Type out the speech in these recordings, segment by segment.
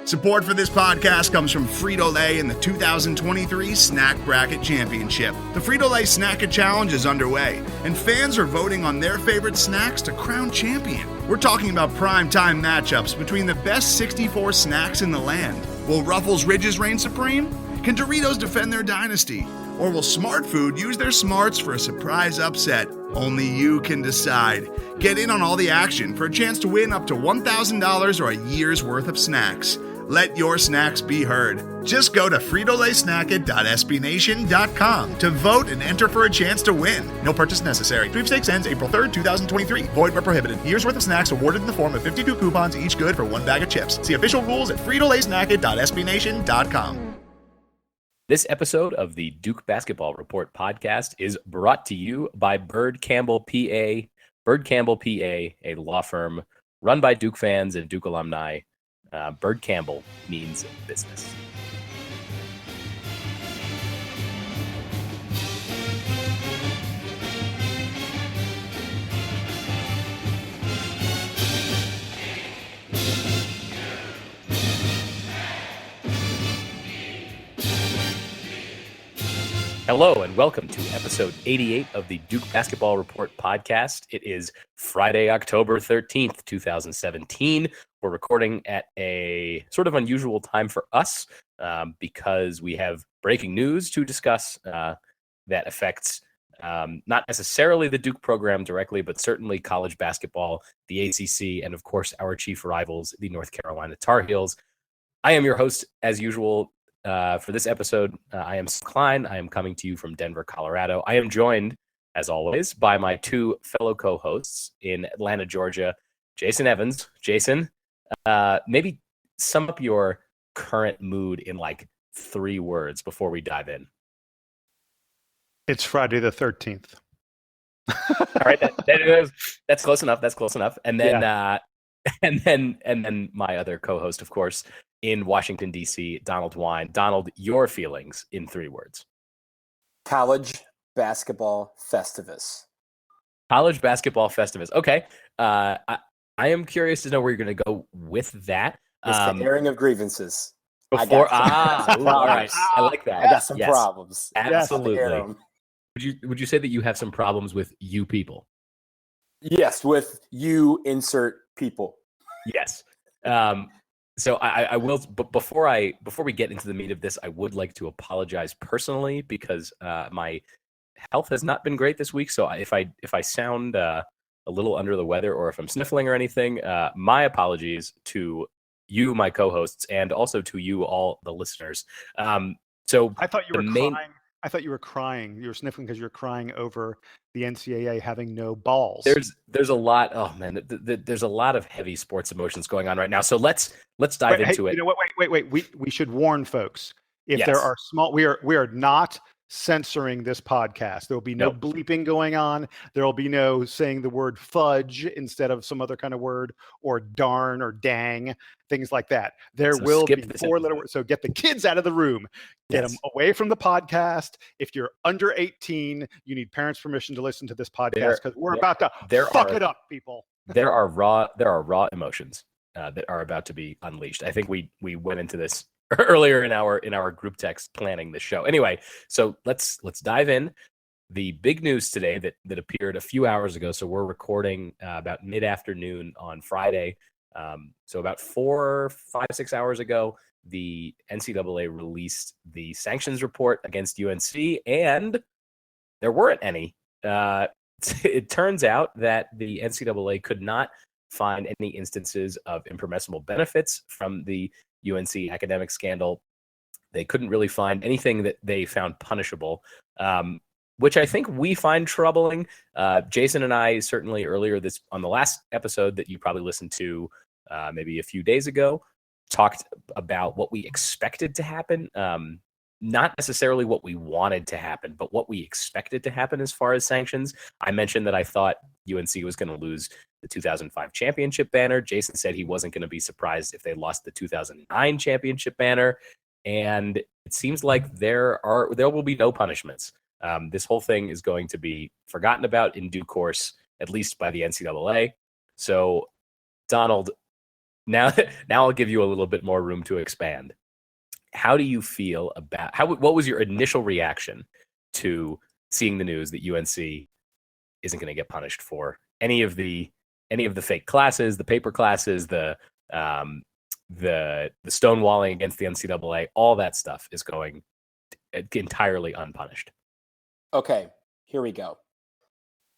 Support for this podcast comes from Frito-Lay and the 2023 Snack Bracket Championship. The Frito-Lay Snack-It Challenge is underway, and fans are voting on their favorite snacks to crown champion. We're talking about prime-time matchups between the best 64 snacks in the land. Will Ruffles Ridges reign supreme? Can Doritos defend their dynasty? Or will Smart Food use their smarts for a surprise upset? Only you can decide. Get in on all the action for a chance to win up to $1,000 or a year's worth of snacks. Let your snacks be heard. Just go to fritolaysnacket.sbnation.com to vote and enter for a chance to win. No purchase necessary. Sweepstakes ends April 3rd, 2023. Void where prohibited. Year's worth of snacks awarded in the form of 52 coupons, each good for one bag of chips. See official rules at fritolaysnacket.sbnation.com. This episode of the Duke Basketball Report podcast is brought to you by Byrd Campbell, PA. Byrd Campbell, PA, a law firm run by Duke fans and Duke alumni. Byrd Campbell means business. Hello and welcome to episode 88 of the Duke Basketball Report podcast. It is Friday, October 13th, 2017. We're recording at a sort of unusual time for us because we have breaking news to discuss that affects not necessarily the Duke program directly, but certainly college basketball, the ACC, and of course our chief rivals, the North Carolina Tar Heels. I am your host, as usual, for this episode. I am Klein. I am coming to you from Denver, Colorado. I am joined, as always, by my two fellow co-hosts in Atlanta, Georgia, Jason Evans. Jason, maybe sum up your current mood in like 3 words before we dive in. It's Friday the 13th. All right, that's close enough. That's close enough. And then, and then my other co-host, of course, in Washington, D.C., Donald Wine. Donald, your feelings in 3 words. College basketball Festivus. College basketball Festivus. Okay. I am curious to know where you're going to go with that. It's the airing of grievances. All right. I like that. I got some problems. Absolutely. Would you say that you have some problems with you people? Yes, with you insert people. Yes. So I will, but before we get into the meat of this, I would like to apologize personally because my health has not been great this week. So if I sound a little under the weather or if I'm sniffling or anything, my apologies to you, my co-hosts, and also to you, all the listeners. So I thought you were crying. I thought you were crying. You were sniffling because you're crying over the NCAA having no balls. There's a lot. Oh man, there's a lot of heavy sports emotions going on right now. So let's dive into it. You know what? Wait. We should warn folks. If there are small, we are not censoring this podcast. There will be no bleeping going on. There will be no saying the word fudge instead of some other kind of word, or darn or dang, things like that. There will be 4 letter words. So get the kids out of the room. Get them away from the podcast. If you're under 18, you need parents' permission to listen to this podcast because we're about to fuck it up, people. There are raw emotions that are about to be unleashed. I think we went into this earlier in our group text planning the show. Anyway, so let's dive in. The big news today that appeared a few hours ago. So we're recording about mid-afternoon on Friday. So about 4, 5, 6 hours ago, the NCAA released the sanctions report against UNC, and there weren't any. It turns out that the NCAA could not find any instances of impermissible benefits from the UNC academic scandal. They couldn't really find anything that they found punishable, which I think we find troubling. Jason and I certainly earlier on the last episode that you probably listened to maybe a few days ago, talked about what we expected to happen. Not necessarily what we wanted to happen, but what we expected to happen as far as sanctions. I mentioned that I thought UNC was going to lose the 2005 championship banner. Jason said he wasn't going to be surprised if they lost the 2009 championship banner. And it seems like there will be no punishments. This whole thing is going to be forgotten about in due course, at least by the NCAA. So, Donald, now I'll give you a little bit more room to expand. How do you feel about what was your initial reaction to seeing the news that UNC isn't going to get punished for any of the fake classes, the paper classes, the stonewalling against the NCAA, all that stuff is going entirely unpunished? Okay, here we go.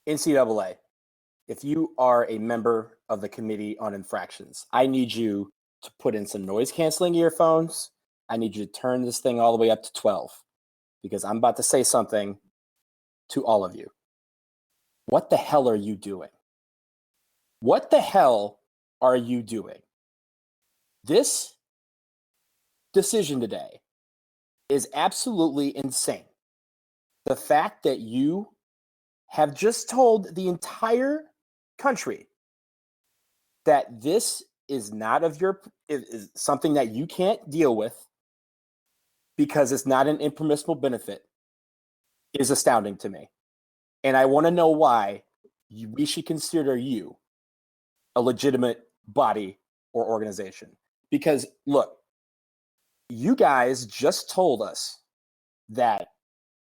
NCAA, if you are a member of the Committee on Infractions, I need you to put in some noise canceling earphones. I need you to turn this thing all the way up to 12 because I'm about to say something to all of you. What the hell are you doing? What the hell are you doing? This decision today is absolutely insane. The fact that you have just told the entire country that this is not is something that you can't deal with because it's not an impermissible benefit is astounding to me. And I want to know why we should consider you a legitimate body or organization. Because look, you guys just told us that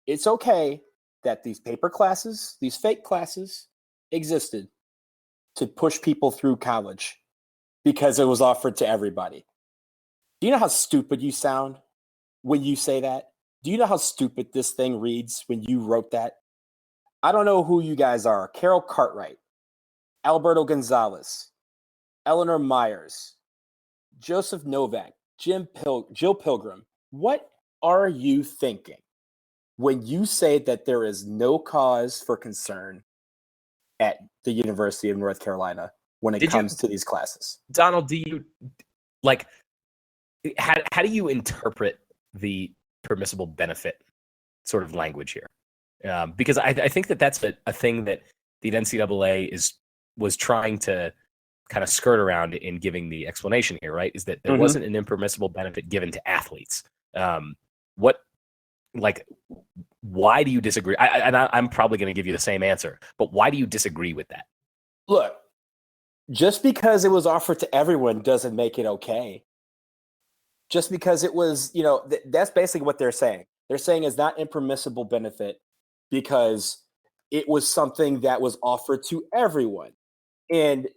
it's okay that these paper classes, these fake classes existed to push people through college because it was offered to everybody. Do you know how stupid you sound when you say that? Do you know how stupid this thing reads when you wrote that? I don't know who you guys are. Carol Cartwright, Alberto Gonzalez, Eleanor Myers, Joseph Novak, Jill Pilgrim. What are you thinking when you say that there is no cause for concern at the University of North Carolina when it comes to these classes? Donald, do you how do you interpret the permissible benefit sort of language here? Because I think that's a thing that the NCAA was trying to kind of skirt around in giving the explanation here, right? Is that there wasn't an impermissible benefit given to athletes. Why do you disagree? I'm probably going to give you the same answer, but why do you disagree with that? Look, just because it was offered to everyone doesn't make it okay. Just because it was, that's basically what they're saying. They're saying it's not impermissible benefit because it was something that was offered to everyone. And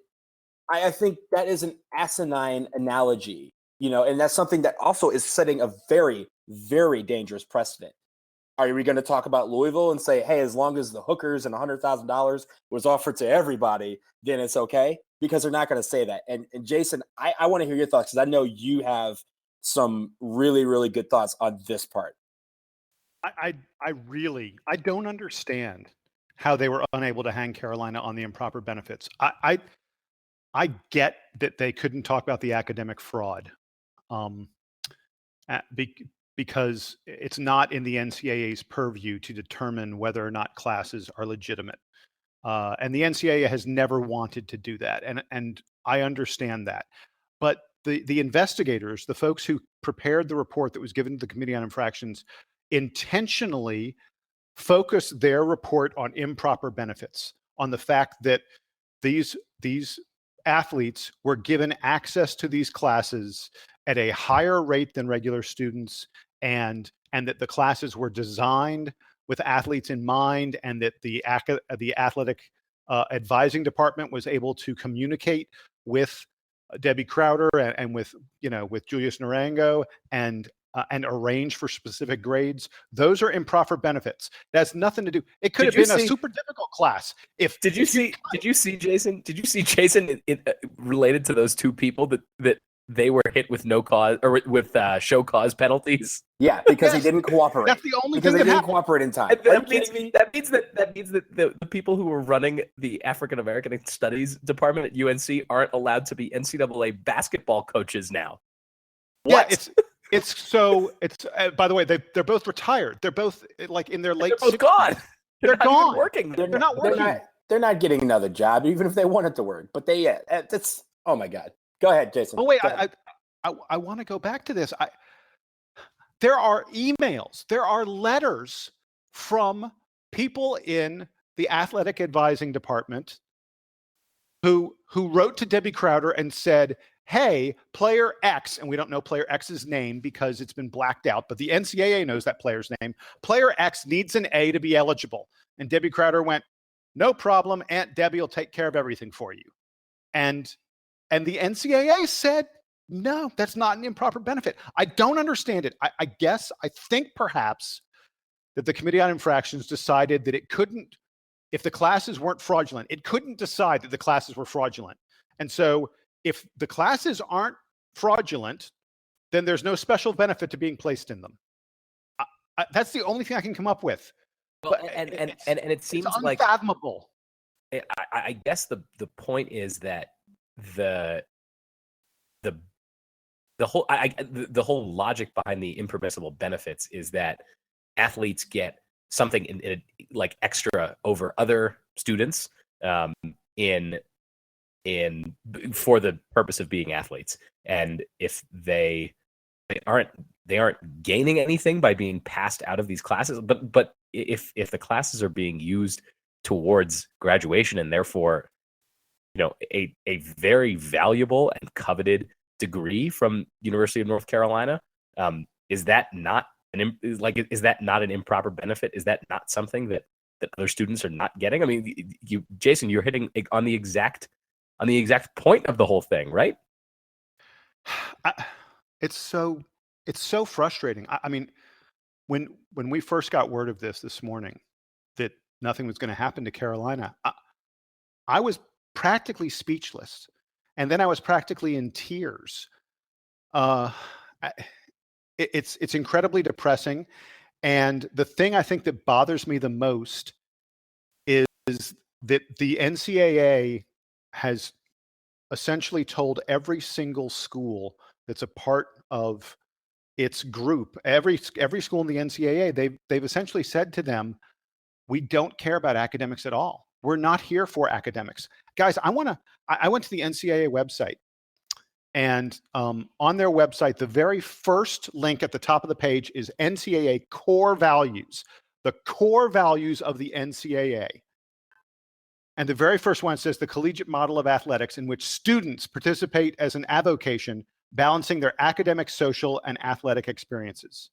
I think that is an asinine analogy, and that's something that also is setting a very, very dangerous precedent. Are we going to talk about Louisville and say, hey, as long as the hookers and $100,000 was offered to everybody, then it's okay? Because they're not going to say that. And Jason, I want to hear your thoughts because I know you have some really, really good thoughts on this part. I don't understand how they were unable to hang Carolina on the improper benefits. I get that they couldn't talk about the academic fraud because it's not in the NCAA's purview to determine whether or not classes are legitimate. And the NCAA has never wanted to do that. And I understand that. But the investigators, the folks who prepared the report that was given to the Committee on Infractions, intentionally focused their report on improper benefits, on the fact that these athletes were given access to these classes at a higher rate than regular students, and that the classes were designed with athletes in mind, and that the athletic advising department was able to communicate with Debbie Crowder and with Julius Narango and arrange for specific grades. Those are improper benefits. That's nothing to do. It could have been a super difficult class. Did you see Jason? Did you see Jason related to those two people that they were hit with no cause or with show cause penalties? Yeah, because he didn't cooperate. That's the only because thing they didn't cooperate in time. That means that the people who were running the African American Studies department at UNC aren't allowed to be NCAA basketball coaches now. What? Yeah, it's by the way, they're both retired. They're both in their late 60s. Gone. They're gone. Working. They're not working. They're not getting another job, even if they wanted to work. But that's oh my God. Go ahead, Jason. Oh wait, I want to go back to this. There are emails, there are letters from people in the athletic advising department who wrote to Debbie Crowder and said, hey, player X, and we don't know player X's name because it's been blacked out, but the NCAA knows that player's name. Player X needs an A to be eligible. And Debbie Crowder went, no problem. Aunt Debbie will take care of everything for you. And the NCAA said, no, that's not an improper benefit. I don't understand it. I think perhaps that the Committee on Infractions decided that it couldn't, if the classes weren't fraudulent, it couldn't decide that the classes were fraudulent. And so if the classes aren't fraudulent, then there's no special benefit to being placed in them. That's the only thing I can come up with. Well, and it seems it's unfathomable. I guess the point is that the whole logic behind the impermissible benefits is that athletes get something in like extra over other students in for the purpose of being athletes, and if they aren't gaining anything by being passed out of these classes, but if the classes are being used towards graduation and therefore a very valuable and coveted degree from University of North Carolina, is that not an improper benefit? Is that not something that other students are not getting? I mean, Jason, you're hitting on the exact point of the whole thing, right? It's so frustrating. I mean, when we first got word of this morning that nothing was going to happen to Carolina, I was practically speechless, and then I was practically in tears. It's incredibly depressing, and the thing I think that bothers me the most is that the NCAA has essentially told every single school that's a part of its group, every school in the NCAA, they've essentially said to them, we don't care about academics at all. We're not here for academics. Guys, I went to the NCAA website, and on their website, the very first link at the top of the page is NCAA core values, the core values of the NCAA. And the very first one says the collegiate model of athletics in which students participate as an avocation, balancing their academic, social, and athletic experiences.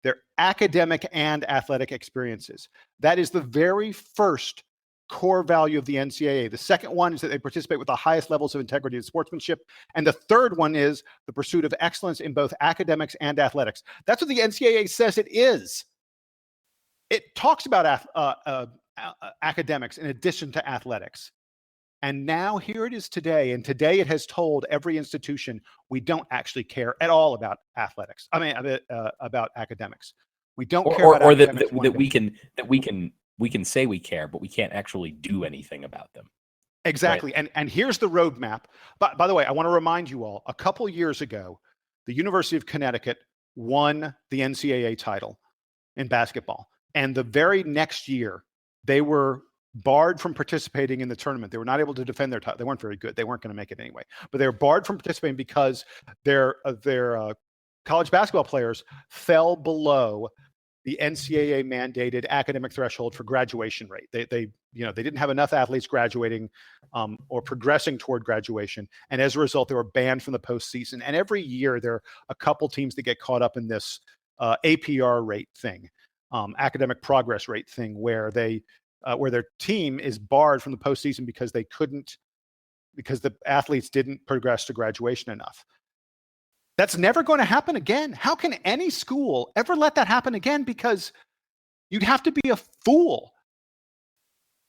Their academic and athletic experiences. That is the very first core value of the NCAA. The second one is that they participate with the highest levels of integrity and sportsmanship. And the third one is the pursuit of excellence in both academics and athletics. That's what the NCAA says it is. It talks about academics in addition to athletics. And now here it is today. And today it has told every institution, we don't actually care at all about athletics. I mean, about academics. We don't care about academics. Or that we can say we care, but we can't actually do anything about them. Exactly. Right? And here's the roadmap. But by the way, I want to remind you all, a couple years ago, the University of Connecticut won the NCAA title in basketball. And the very next year, they were barred from participating in the tournament. They were not able to defend their title. They weren't very good. They weren't going to make it anyway. But they were barred from participating because their college basketball players fell below the NCAA mandated academic threshold for graduation rate. They didn't have enough athletes graduating or progressing toward graduation, and as a result, they were banned from the postseason. And every year, there are a couple teams that get caught up in this APR rate thing, academic progress rate thing, where their team is barred from the postseason because the athletes didn't progress to graduation enough. That's never going to happen again. How can any school ever let that happen again? Because you'd have to be a fool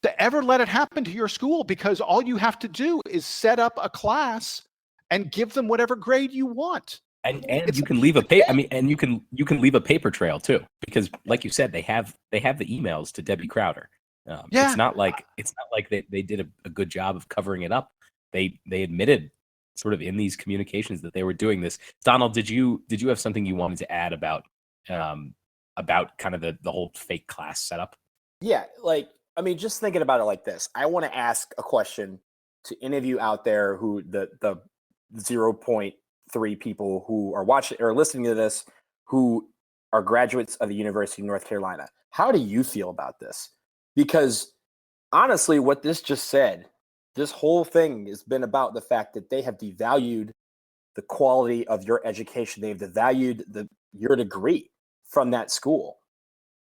to ever let it happen to your school, because all you have to do is set up a class and give them whatever grade you want. And you can leave a you can leave a paper trail too, because like you said, they have the emails to Debbie Crowder. It's not like they did a good job of covering it up. They admitted sort of in these communications that they were doing this. Donald, did you have something you wanted to add about kind of the whole fake class setup? Yeah, just thinking about it like this, I want to ask a question to any of you out there who the 0.3 people who are watching or listening to this who are graduates of the University of North Carolina. How do you feel about this? Because honestly, what this just said, this whole thing has been about the fact that they have devalued the quality of your education. They've devalued your degree from that school,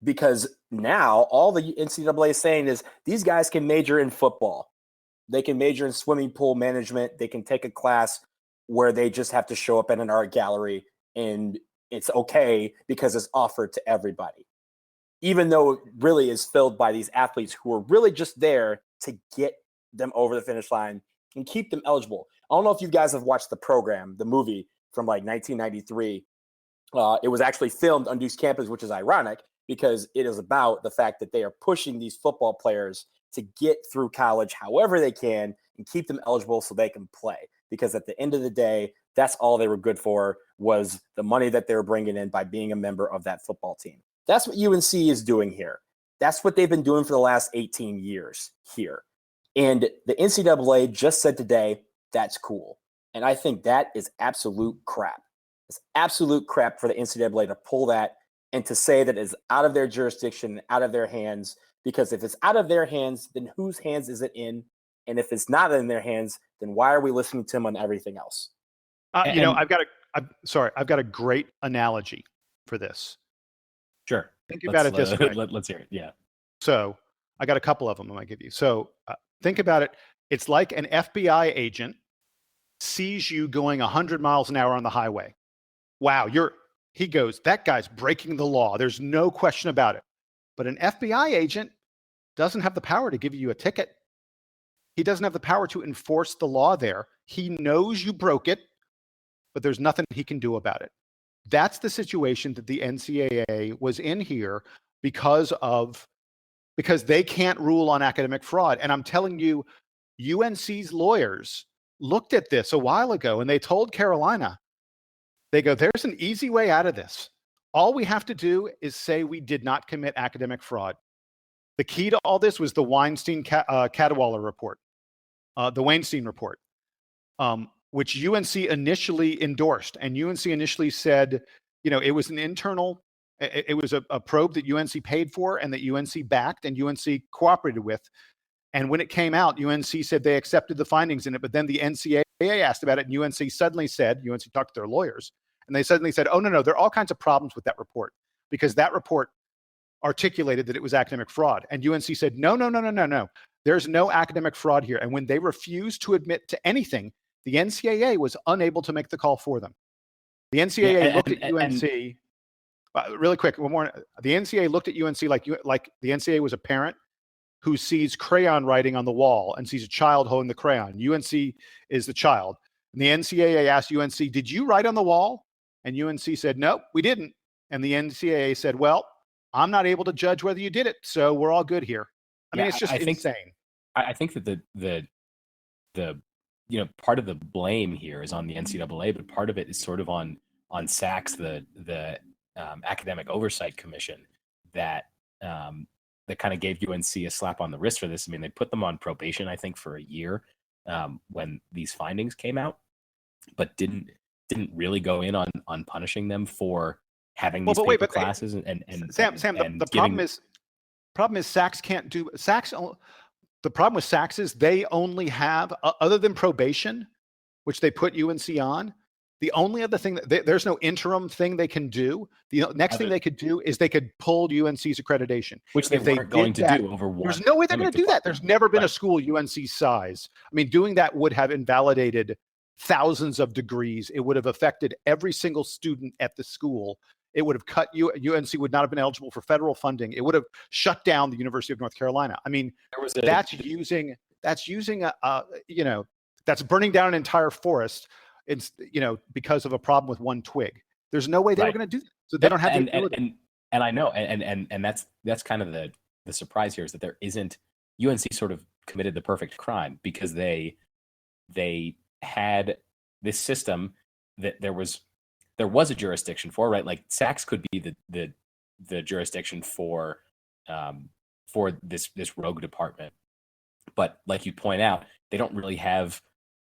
because now all the NCAA is saying is these guys can major in football. They can major in swimming pool management. They can take a class where they just have to show up at an art gallery, and it's okay because it's offered to everybody, even though it really is filled by these athletes who are really just there to get them over the finish line and keep them eligible. I don't know if you guys have watched the program, the movie from like 1993. It was actually filmed on Duke's campus, which is ironic because it is about the fact that they are pushing these football players to get through college however they can and keep them eligible so they can play. Because at the end of the day, that's all they were good for, was the money that they were bringing in by being a member of that football team. That's what UNC is doing here. That's what they've been doing for the last 18 years here. And the NCAA just said today, that's cool. And I think that is absolute crap. It's absolute crap for the NCAA to pull that and to say that it's out of their jurisdiction, out of their hands. Because if it's out of their hands, then whose hands is it in? And if it's not in their hands, then why are we listening to them on everything else? I've got a great analogy for this. Sure. Think about it this way. Let's hear it. Yeah. So I got a couple of them I might give you. So think about it. It's like an FBI agent sees you going 100 miles an hour on the highway. Wow, he goes, that guy's breaking the law. There's no question about it. But an FBI agent doesn't have the power to give you a ticket. He doesn't have the power to enforce the law there. He knows you broke it, but there's nothing he can do about it. That's the situation that the NCAA was in here because they can't rule on academic fraud. And I'm telling you, UNC's lawyers looked at this a while ago and they told Carolina, they go, there's an easy way out of this. All we have to do is say we did not commit academic fraud. The key to all this was the Weinstein-Cadwallader report, the Weinstein report, which UNC initially endorsed. And UNC initially said, it was an internal, it was a probe that UNC paid for and that UNC backed and UNC cooperated with. And when it came out, UNC said they accepted the findings in it, but then the NCAA asked about it and UNC suddenly said, UNC talked to their lawyers, and they suddenly said, oh, no, there are all kinds of problems with that report because that report articulated that it was academic fraud. And UNC said, no. There's no academic fraud here. And when they refused to admit to anything, the NCAA was unable to make the call for them. The NCAA looked at UNC, really quick, one more. The NCAA looked at UNC like the NCAA was a parent who sees crayon writing on the wall and sees a child holding the crayon. UNC is the child. And the NCAA asked UNC, did you write on the wall? And UNC said, no, we didn't. And the NCAA said, well, I'm not able to judge whether you did it, so we're all good here. I mean, it's just insane. I think that the part of the blame here is on the NCAA, but part of it is sort of on SACS, the Academic Oversight Commission, that kind of gave UNC a slap on the wrist for this. I mean, they put them on probation, I think, for a year when these findings came out, but didn't really go in on punishing them for having these paper classes and Sam, the problem is SACS can't do SACS. The problem with SACS is they only have, other than probation, which they put UNC on, the only other thing there's no interim thing they can do. The next thing they could do is they could pull UNC's accreditation, which they weren't going to do over one. There's no way they're going to do that. There's never been a school UNC's size. I mean, doing that would have invalidated thousands of degrees. It would have affected every single student at the school. It would have cut UNC would not have been eligible for federal funding. It would have shut down the University of North Carolina. I mean, that's burning down an entire forest. It's because of a problem with one twig. There's no way they were going to do that. So they don't have the ability. And I know, and that's kind of the surprise here is that there isn't. UNC sort of committed the perfect crime because they had this system that there was a jurisdiction for, right? Like SACS could be the jurisdiction for this rogue department, but like you point out, they don't really have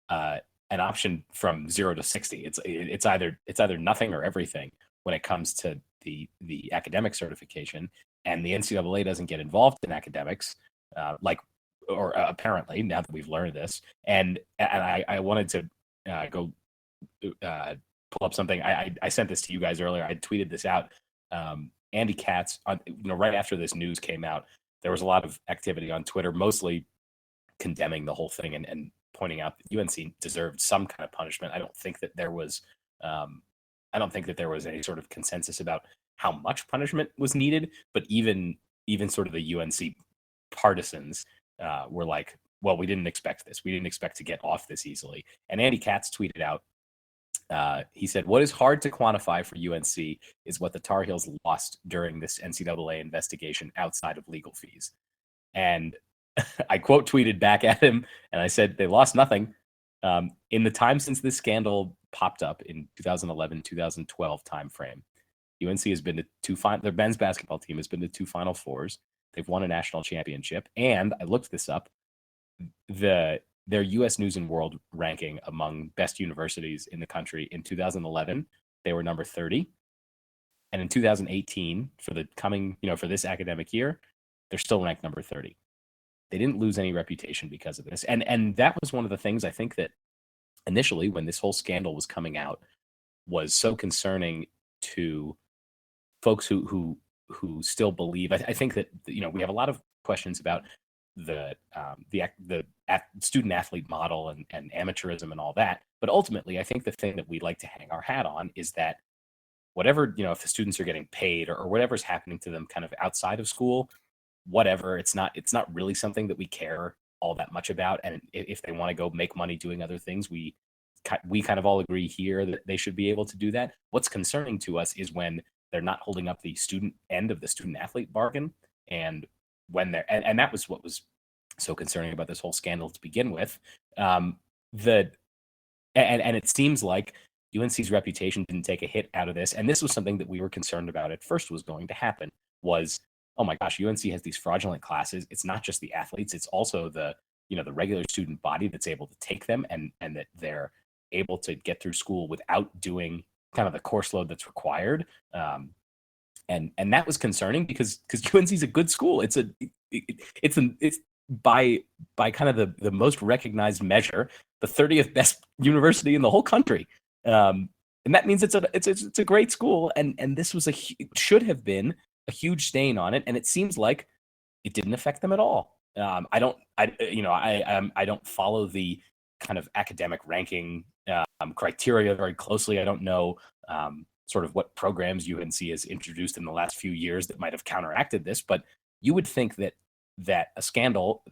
an option from 0 to 60. It's either nothing or everything when it comes to the academic certification, and the NCAA doesn't get involved in academics, apparently now that we've learned this. And I wanted to go pull up something. I sent this to you guys earlier. I tweeted this out. Andy Katz, right after this news came out, there was a lot of activity on Twitter, mostly condemning the whole thing and pointing out that UNC deserved some kind of punishment. I don't think that there was any sort of consensus about how much punishment was needed, but even sort of the UNC partisans were like, well, we didn't expect this. We didn't expect to get off this easily. And Andy Katz tweeted out, he said, "What is hard to quantify for UNC is what the Tar Heels lost during this NCAA investigation outside of legal fees." And I quote tweeted back at him, and I said, they lost nothing. In the time since this scandal popped up in 2011, 2012 timeframe, UNC has been to their men's basketball team has been to 2 Final Fours. They've won a national championship. And I looked this up. Their U.S. News and World ranking among best universities in the country in 2011, they were number 30. And in 2018, for this academic year, they're still ranked number 30. They didn't lose any reputation because of this. And that was one of the things I think that initially, when this whole scandal was coming out, was so concerning to folks who still believe. I think that, we have a lot of questions about the student athlete model and amateurism and all that. But ultimately, I think the thing that we like to hang our hat on is that whatever, if the students are getting paid or whatever's happening to them kind of outside of school, whatever, it's not really something that we care all that much about. And if they want to go make money doing other things, we kind of all agree here that they should be able to do that. What's concerning to us is when they're not holding up the student end of the student athlete bargain. And when they're, and that was what was so concerning about this whole scandal to begin with. And it seems like UNC's reputation didn't take a hit out of this. And this was something that we were concerned about at first was going to happen, was, oh my gosh, UNC has these fraudulent classes. It's not just the athletes, it's also the regular student body that's able to take them and that they're able to get through school without doing kind of the course load that's required. And that was concerning because UNC is a good school. It's by kind of the most recognized measure, the 30th best university in the whole country. And that means it's a great school. And this was should have been a huge stain on it. And it seems like it didn't affect them at all. I don't follow the kind of academic ranking criteria very closely. I don't know sort of what programs UNC has introduced in the last few years that might have counteracted this, but you would think that a scandal,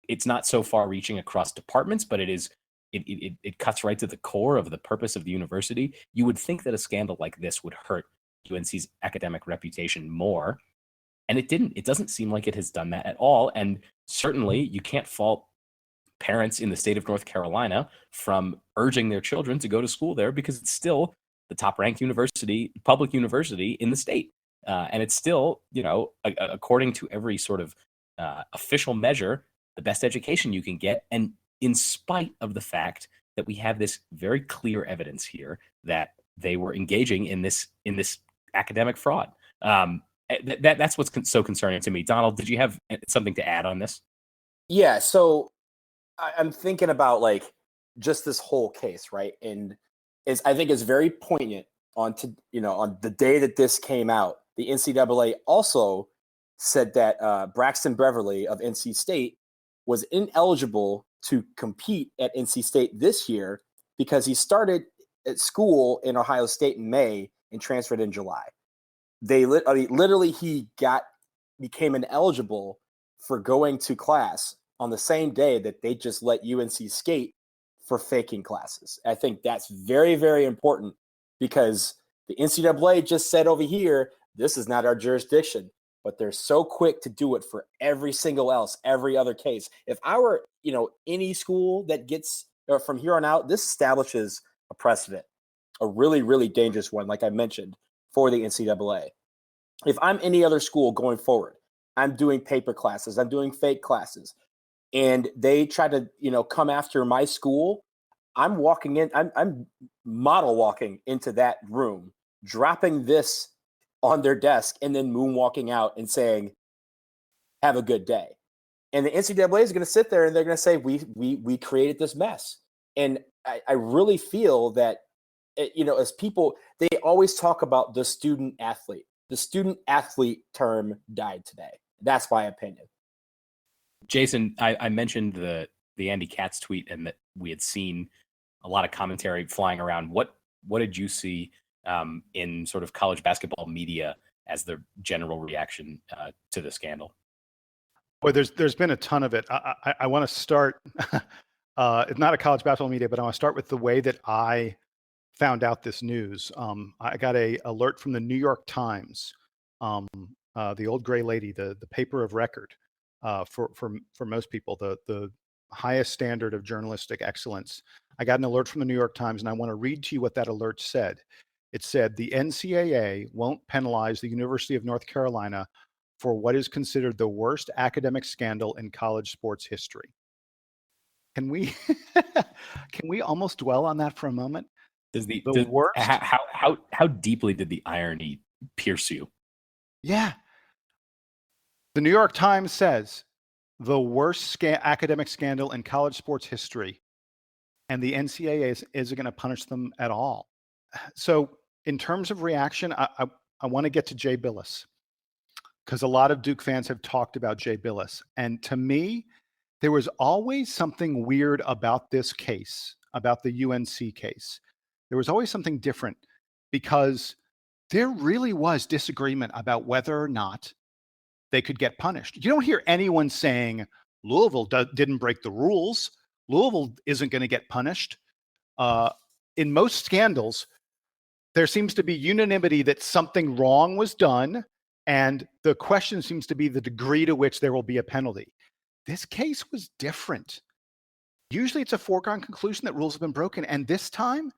it's not so far reaching across departments, but it cuts right to the core of the purpose of the university. You would think that a scandal like this would hurt UNC's academic reputation more, and it didn't. It doesn't seem like it has done that at all, and certainly you can't fault parents in the state of North Carolina from urging their children to go to school there because it's still the top-ranked public university in the state. And it's still, according to every sort of official measure, the best education you can get. And in spite of the fact that we have this very clear evidence here that they were engaging in this academic fraud. That's what's so concerning to me. Donald, did you have something to add on this? Yeah, so I'm thinking about just this whole case, right? And I think it's very poignant on the day that this came out. The NCAA also said that Braxton Beverly of NC State was ineligible to compete at NC State this year because he started at school in Ohio State in May and transferred in July. He became ineligible for going to class on the same day that they just let UNC skate for faking classes. I think that's very, very important because the NCAA just said over here, this is not our jurisdiction, but they're so quick to do it for every other case. If I were, any school that gets from here on out, this establishes a precedent, a really, really dangerous one, like I mentioned, for the NCAA. If I'm any other school going forward, I'm doing paper classes, I'm doing fake classes, and they try to, come after my school, I'm model walking into that room, dropping this on their desk, and then moonwalking out and saying, have a good day. And the NCAA is going to sit there and they're going to say, we created this mess. And I really feel that, as people, they always talk about the student athlete. The student athlete term died today. That's my opinion. Jason, I mentioned the Andy Katz tweet and that we had seen a lot of commentary flying around. What did you see in sort of college basketball media as the general reaction to the scandal? Well, there's been a ton of it. I want to start. It's not a college basketball media, but I want to start with the way that I found out this news. I got a alert from the New York Times, the old gray lady, the paper of record for most people, the highest standard of journalistic excellence. I got an alert from the New York Times, and I want to read to you what that alert said. It said, the NCAA won't penalize the University of North Carolina for what is considered the worst academic scandal in college sports history. Can we almost dwell on that for a moment? Worst? How deeply did the irony pierce you? Yeah. The New York Times says the worst academic scandal in college sports history, and the NCAA isn't going to punish them at all. So in terms of reaction, I want to get to Jay Bilas, because a lot of Duke fans have talked about Jay Bilas. And to me, there was always something weird about this case, about the UNC case. There was always something different, because there really was disagreement about whether or not they could get punished. You don't hear anyone saying Louisville didn't break the rules. Louisville isn't going to get punished. In most scandals, there seems to be unanimity that something wrong was done, and the question seems to be the degree to which there will be a penalty. This case was different. Usually it's a foregone conclusion that rules have been broken, and this time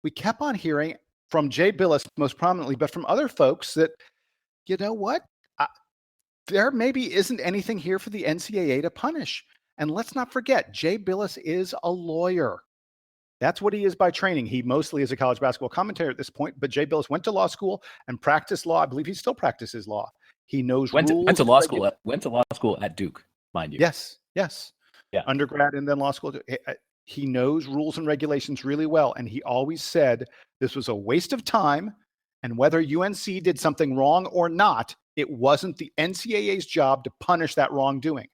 we kept on hearing from Jay Bilas most prominently, but from other folks that, you know what, there maybe isn't anything here for the NCAA to punish. And let's not forget, Jay Bilas is a lawyer. That's what he is by training. He mostly is a college basketball commentator at this point, but Jay Bilas went to law school and practiced law. I believe he still practices law. He knows went rules. To law school at Duke, mind you. Yes. Yeah. Undergrad and then law school. He knows rules and regulations really well. And he always said this was a waste of time. And whether UNC did something wrong or not, it wasn't the NCAA's job to punish that wrongdoing.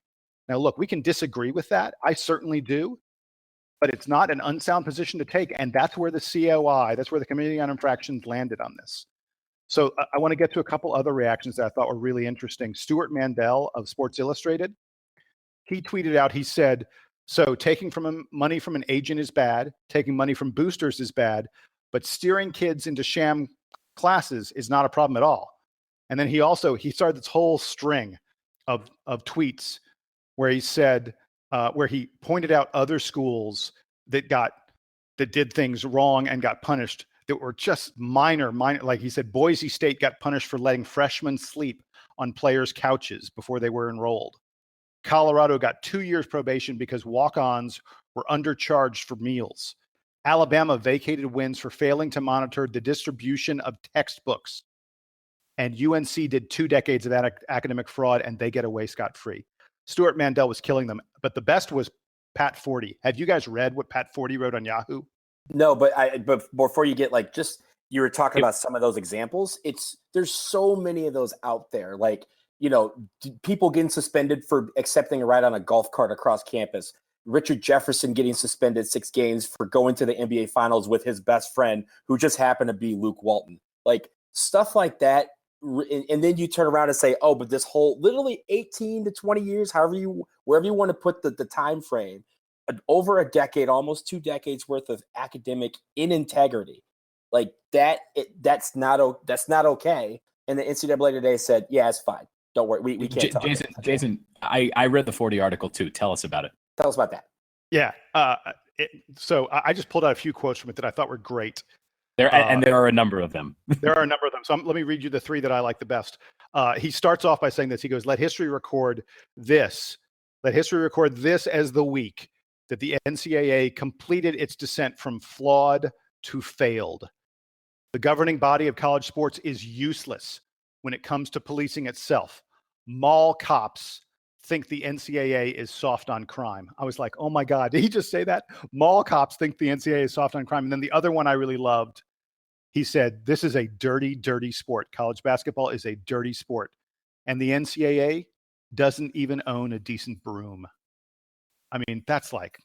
Now, look, we can disagree with that. I certainly do. But it's not an unsound position to take. And that's where the COI, that's where the Committee on Infractions landed on this. So I want to get to a couple other reactions that I thought were really interesting. Stuart Mandel of Sports Illustrated, he tweeted out, he said, so taking money from an agent is bad, taking money from boosters is bad, but steering kids into sham classes is not a problem at all. And then he started this whole string of tweets where he said, where he pointed out other schools that did things wrong and got punished that were just minor. Like he said, Boise State got punished for letting freshmen sleep on players' couches before they were enrolled. Colorado got 2 years probation because walk-ons were undercharged for meals. Alabama vacated wins for failing to monitor the distribution of textbooks. And UNC did 2 decades of academic fraud, and they get away scot-free. Stuart Mandel was killing them. But the best was Pat Forty. Have you guys read what Pat Forty wrote on Yahoo? No, but before you get you were talking about some of those examples. There's so many of those out there. People getting suspended for accepting a ride on a golf cart across campus. Richard Jefferson getting suspended 6 games for going to the NBA Finals with his best friend, who just happened to be Luke Walton. Stuff like that. And then you turn around and say, oh, but this whole literally 18 to 20 years, wherever you want to put the time frame, over a decade, almost 2 decades worth of academic inintegrity. That's not okay. And the NCAA today said, yeah, it's fine. Don't worry. We can't talk about it. Jason, I read the 40 article too. Tell us about it. Tell us about that. Yeah. So I just pulled out a few quotes from it that I thought were great. There are a number of them. There are a number of them. So let me read you the 3 that I like the best. He starts off by saying this. He goes, let history record this. Let history record this as the week that the NCAA completed its descent from flawed to failed. The governing body of college sports is useless when it comes to policing itself. Mall cops think the NCAA is soft on crime. I was like, oh my God, did he just say that? Mall cops think the NCAA is soft on crime. And then the other one I really loved, he said, this is a dirty, dirty sport. College basketball is a dirty sport. And the NCAA doesn't even own a decent broom. I mean, that's like,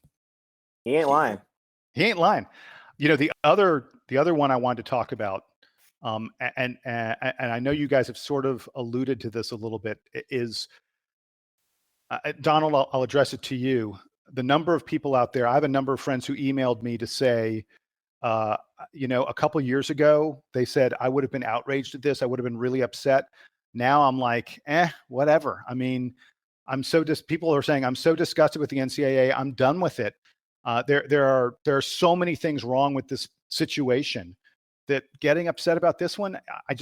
he ain't lying. He ain't lying. You know, the other one I wanted to talk about, and I know you guys have sort of alluded to this a little bit, is Donald, I'll address it to you. The number of people out there, I have a number of friends who emailed me to say, you know, a couple years ago, they said, I would have been outraged at this. I would have been really upset. Now I'm like, whatever. I mean, people are saying, I'm so disgusted with the NCAA. I'm done with it. There are so many things wrong with this situation that getting upset about this one, I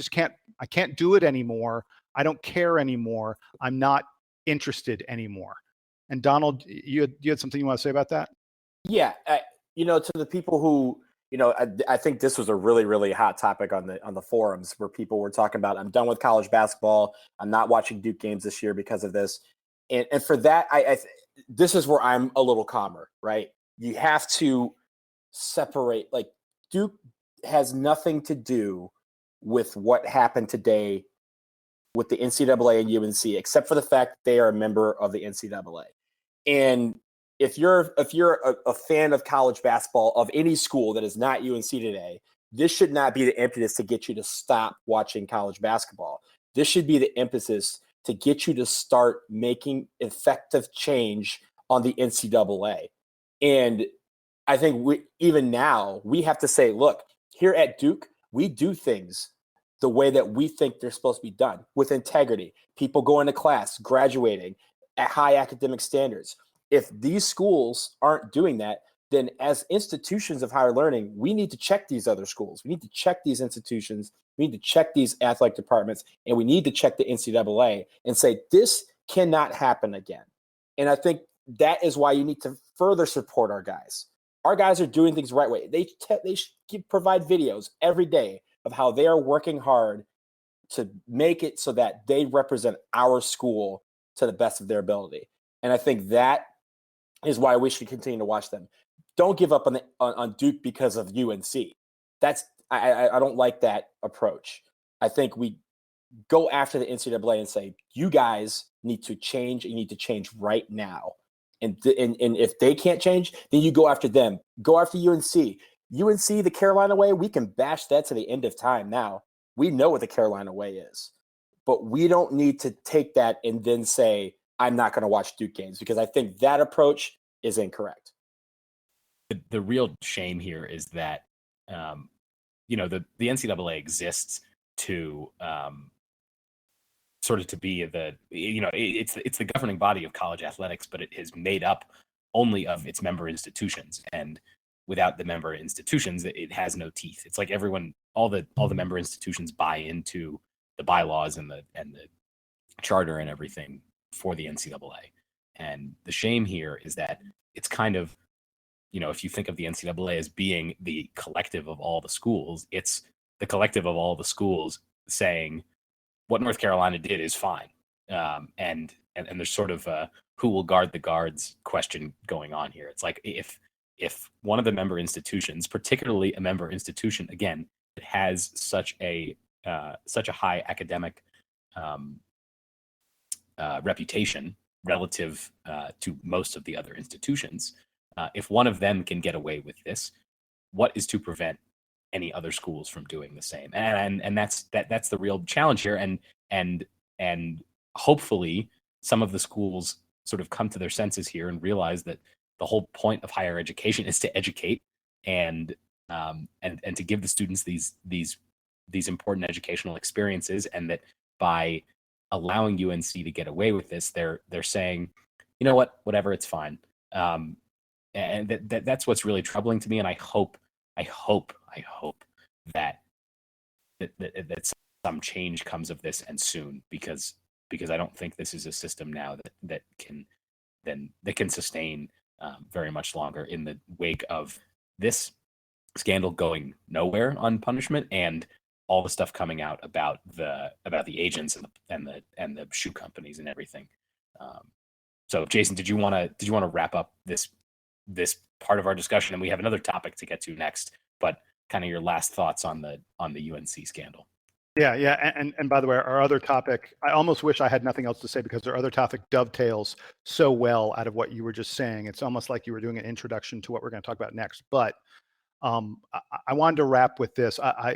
can't do it anymore. I don't care anymore. I'm not interested anymore. And Donald, you had something you want to say about that? Yeah. You know, to the people who, you know, I think this was a really, really hot topic on the forums where people were talking about, I'm done with college basketball. I'm not watching Duke games this year because of this. And for that, this is where I'm a little calmer, right? You have to separate, like, Duke has nothing to do with what happened today with the NCAA and UNC, except for the fact that they are a member of the NCAA. And if you're a fan of college basketball of any school that is not UNC today, this should not be the impetus to get you to stop watching college basketball. This should be the impetus to get you to start making effective change on the NCAA. And I think even now we have to say, look, here at Duke, we do things the way that we think they're supposed to be done, with integrity, people going to class, graduating at high academic standards. If these schools aren't doing that, then as institutions of higher learning, we need to check these other schools. We need to check these institutions. We need to check these athletic departments, and we need to check the NCAA and say, this cannot happen again. And I think that is why you need to further support our guys. Our guys are doing things the right way. They provide videos every day of how they are working hard to make it so that they represent our school to the best of their ability. And I think that is why we should continue to watch them. Don't give up on Duke because of UNC. I don't like that approach. I think we go after the NCAA and say, you guys need to change. You need to change right now. And if they can't change, then you go after them. Go after UNC. UNC, the Carolina way, we can bash that to the end of time now. We know what the Carolina way is. But we don't need to take that and then say, I'm not going to watch Duke games, because I think that approach is incorrect. The real shame here is that, you know, the NCAA exists to sort of to be it's the governing body of college athletics, but it is made up only of its member institutions. And without the member institutions, it has no teeth. It's like all the member institutions buy into the bylaws and the charter and everything for the NCAA. And the shame here is that it's kind of, you know, if you think of the NCAA as being the collective of all the schools, it's the collective of all the schools saying what North Carolina did is fine. And there's sort of a who will guard the guards question going on here. It's like if one of the member institutions, particularly a member institution, again, it has such a high academic reputation relative to most of the other institutions, if one of them can get away with this, what is to prevent any other schools from doing the same? And that's the real challenge here. And hopefully some of the schools sort of come to their senses here and realize that the whole point of higher education is to educate and to give the students these important educational experiences, and that by allowing UNC to get away with this, they're saying, you know what, whatever, it's fine. And that's what's really troubling to me. And I hope that some change comes of this, and soon, because I don't think this is a system now that can sustain very much longer in the wake of this scandal going nowhere on punishment, and all the stuff coming out about the agents and the shoe companies and everything. So, Jason, did you want to wrap up this part of our discussion? And we have another topic to get to next, but kind of your last thoughts on the UNC scandal. Yeah. And by the way, our other topic, I almost wish I had nothing else to say because our other topic dovetails so well out of what you were just saying. It's almost like you were doing an introduction to what we're going to talk about next. But I wanted to wrap with this. I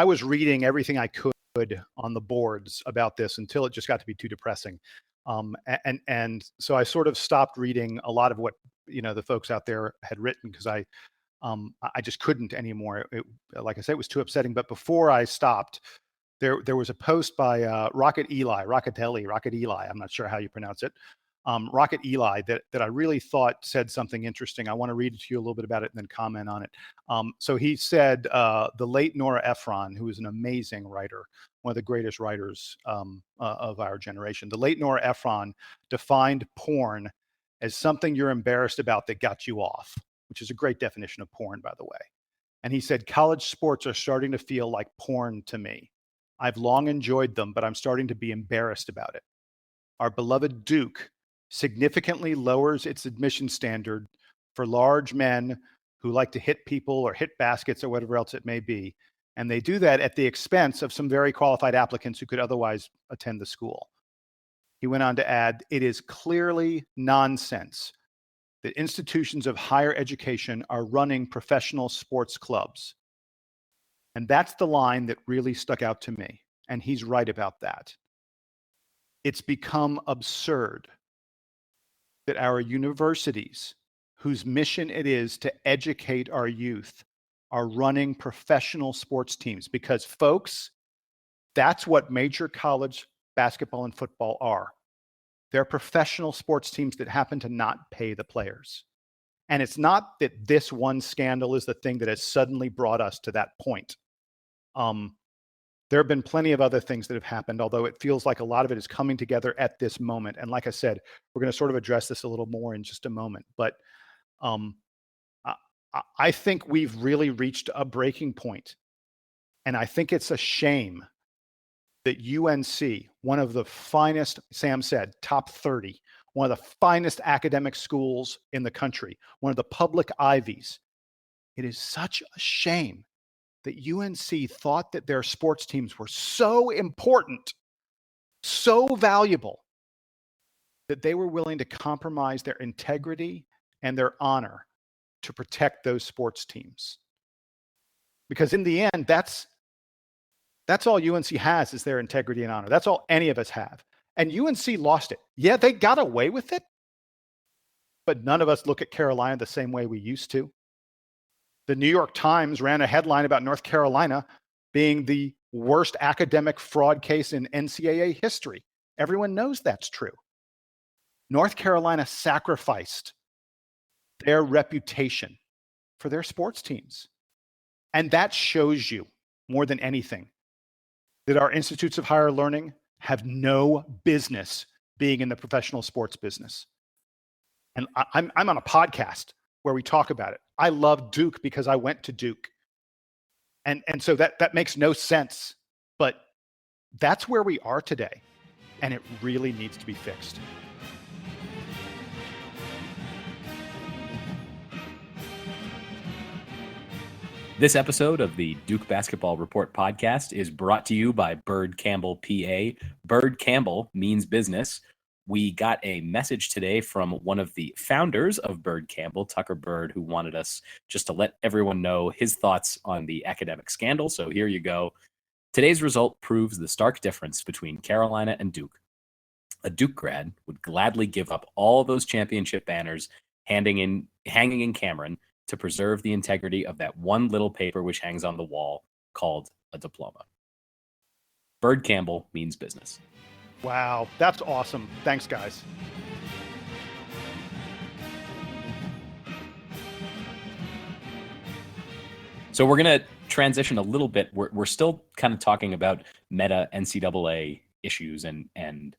was reading everything I could on the boards about this until it just got to be too depressing. And so I sort of stopped reading a lot of what, the folks out there had written because I just couldn't anymore. Like I said, it was too upsetting. But before I stopped, there was a post by Rocketeli. I'm not sure how you pronounce it. Rocketeli that I really thought said something interesting. I want to read it to you a little bit about it and then comment on it. So he said, the late Nora Ephron, who is an amazing writer, one of the greatest writers of our generation, the late Nora Ephron defined porn as something you're embarrassed about that got you off, which is a great definition of porn, by the way. And he said, college sports are starting to feel like porn to me. I've long enjoyed them, but I'm starting to be embarrassed about it. Our beloved Duke significantly lowers its admission standard for large men who like to hit people or hit baskets or whatever else it may be. And they do that at the expense of some very qualified applicants who could otherwise attend the school. He went on to add, it is clearly nonsense that institutions of higher education are running professional sports clubs. And that's the line that really stuck out to me. And he's right about that. It's become absurd that our universities, whose mission it is to educate our youth, are running professional sports teams. Because, folks, that's what major college basketball and football are. They're professional sports teams that happen to not pay the players. And it's not that this one scandal is the thing that has suddenly brought us to that point. There have been plenty of other things that have happened, although it feels like a lot of it is coming together at this moment. And like I said, we're going to sort of address this a little more in just a moment. But I think we've really reached a breaking point. And I think it's a shame that UNC, one of the finest, Sam said, top 30, one of the finest academic schools in the country, one of the public Ivies. It is such a shame that UNC thought that their sports teams were so important, so valuable, that they were willing to compromise their integrity and their honor to protect those sports teams. Because in the end, that's all UNC has is their integrity and honor. That's all any of us have. And UNC lost it. Yeah, they got away with it, but none of us look at Carolina the same way we used to. The New York Times ran a headline about North Carolina being the worst academic fraud case in NCAA history. Everyone knows that's true. North Carolina sacrificed their reputation for their sports teams. And that shows you more than anything that our institutes of higher learning have no business being in the professional sports business. And I'm on a podcast where we talk about it. I love Duke because I went to Duke. And so that makes no sense. But that's where we are today. And it really needs to be fixed. This episode of the Duke Basketball Report podcast is brought to you by Byrd Campbell, PA. Byrd Campbell means business. We got a message today from one of the founders of Byrd Campbell, Tucker Byrd, who wanted us just to let everyone know his thoughts on the academic scandal. So here you go. Today's result proves the stark difference between Carolina and Duke. A Duke grad would gladly give up all those championship banners hanging in Cameron to preserve the integrity of that one little paper which hangs on the wall called a diploma. Byrd Campbell means business. Wow, that's awesome. Thanks, guys. So we're going to transition a little bit. We're still kind of talking about meta NCAA issues and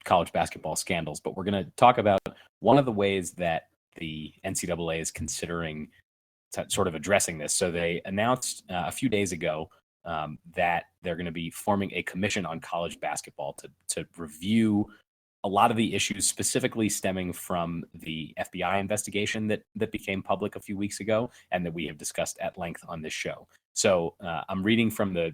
college basketball scandals, but we're going to talk about one of the ways that the NCAA is considering sort of addressing this. So they announced a few days ago that they're going to be forming a commission on college basketball to review a lot of the issues specifically stemming from the FBI investigation that became public a few weeks ago and that we have discussed at length on this show. So I'm reading from the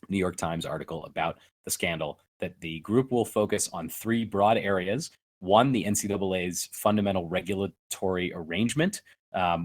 New York Times article about the scandal that the group will focus on 3 broad areas. One, the NCAA's fundamental regulatory arrangement,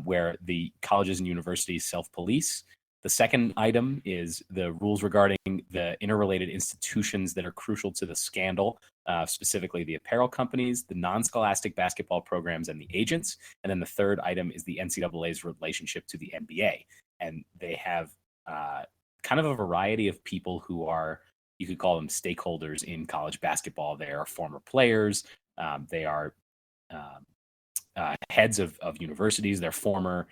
where the colleges and universities self-police. The second item is the rules regarding the interrelated institutions that are crucial to the scandal, specifically the apparel companies, the non-scholastic basketball programs, and the agents. And then the third item is the NCAA's relationship to the NBA. And they have kind of a variety of people who are, you could call them stakeholders in college basketball. They are former players. They are heads of universities. They're former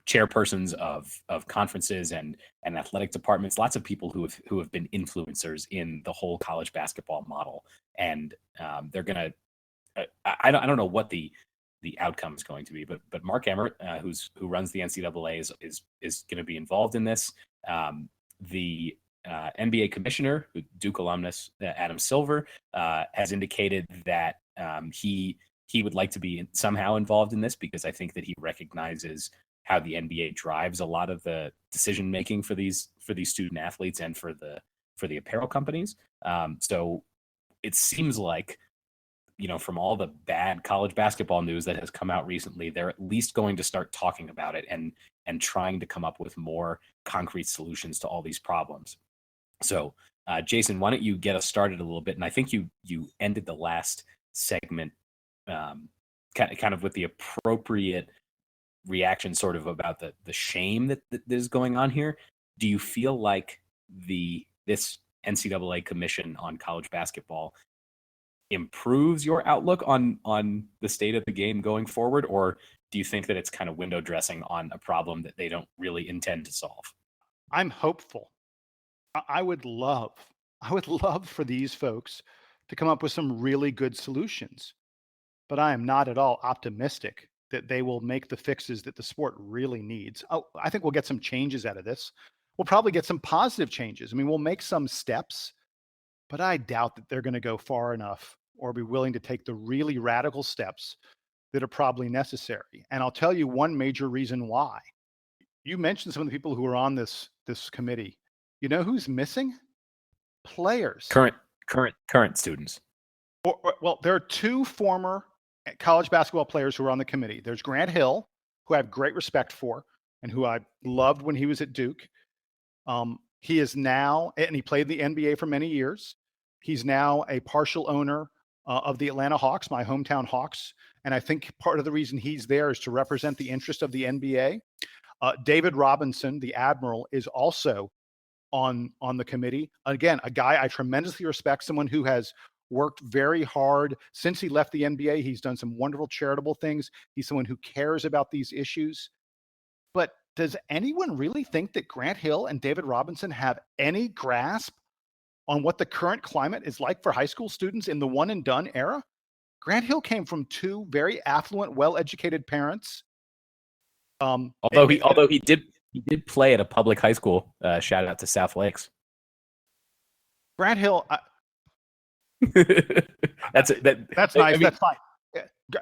chairpersons of conferences and athletic departments. Lots of people who have been influencers in the whole college basketball model, and they're gonna. I don't know what the outcome is going to be, but Mark Emmert, who runs the NCAA, is going to be involved in this. The NBA commissioner, Duke alumnus Adam Silver, has indicated that he would like to be somehow involved in this, because I think that he recognizes how the NBA drives a lot of the decision making for these student athletes and for the apparel companies. So it seems like, from all the bad college basketball news that has come out recently, they're at least going to start talking about it and trying to come up with more concrete solutions to all these problems. So, Jason, why don't you get us started a little bit? And I think you ended the last segment kind of with the appropriate reaction, sort of about the shame that is going on here. Do you feel like this NCAA commission on college basketball improves your outlook on the state of the game going forward, or do you think that it's kind of window dressing on a problem that they don't really intend to solve? I'm hopeful. I would love for these folks to come up with some really good solutions, but I am not at all optimistic that they will make the fixes that the sport really needs. Oh, I think we'll get some changes out of this. We'll probably get some positive changes. I mean, we'll make some steps, but I doubt that they're going to go far enough or be willing to take the really radical steps that are probably necessary. And I'll tell you one major reason why. You mentioned some of the people who are on this committee. You know who's missing? Players. Current students. Well, there are 2 former college basketball players who are on the committee. There's Grant Hill, who I have great respect for and who I loved when he was at Duke. He is now, and he played the NBA for many years. He's now a partial owner of the Atlanta Hawks, my hometown Hawks. And I think part of the reason he's there is to represent the interest of the NBA. David Robinson, the Admiral, is also on the committee. Again, a guy I tremendously respect, someone who has worked very hard since he left the NBA. He's done some wonderful charitable things. He's someone who cares about these issues. But does anyone really think that Grant Hill and David Robinson have any grasp on what the current climate is like for high school students in the one and done era? Grant Hill came from 2 very affluent, well-educated parents. Although he did play at a public high school. Shout out to South Lakes. Grant Hill. That's nice. I mean, that's fine.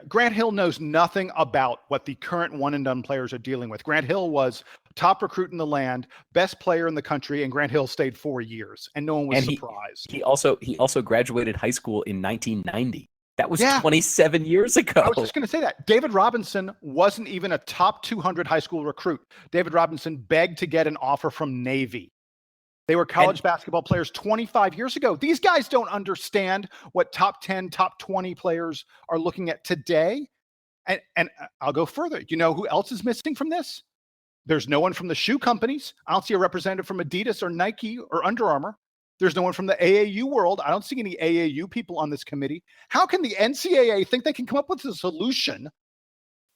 Grant Hill knows nothing about what the current one and done players are dealing with. Grant Hill was top recruit in the land, best player in the country, and Grant Hill stayed 4 years, and no one was surprised. He also graduated high school in 1990. That was 27 years ago. I was just going to say that. David Robinson wasn't even a top 200 high school recruit. David Robinson begged to get an offer from Navy. They were college basketball players 25 years ago. These guys don't understand what top 10, top 20 players are looking at today. And I'll go further. You know who else is missing from this? There's no one from the shoe companies. I don't see a representative from Adidas or Nike or Under Armour. There's no one from the AAU world. I don't see any AAU people on this committee. How can the NCAA think they can come up with a solution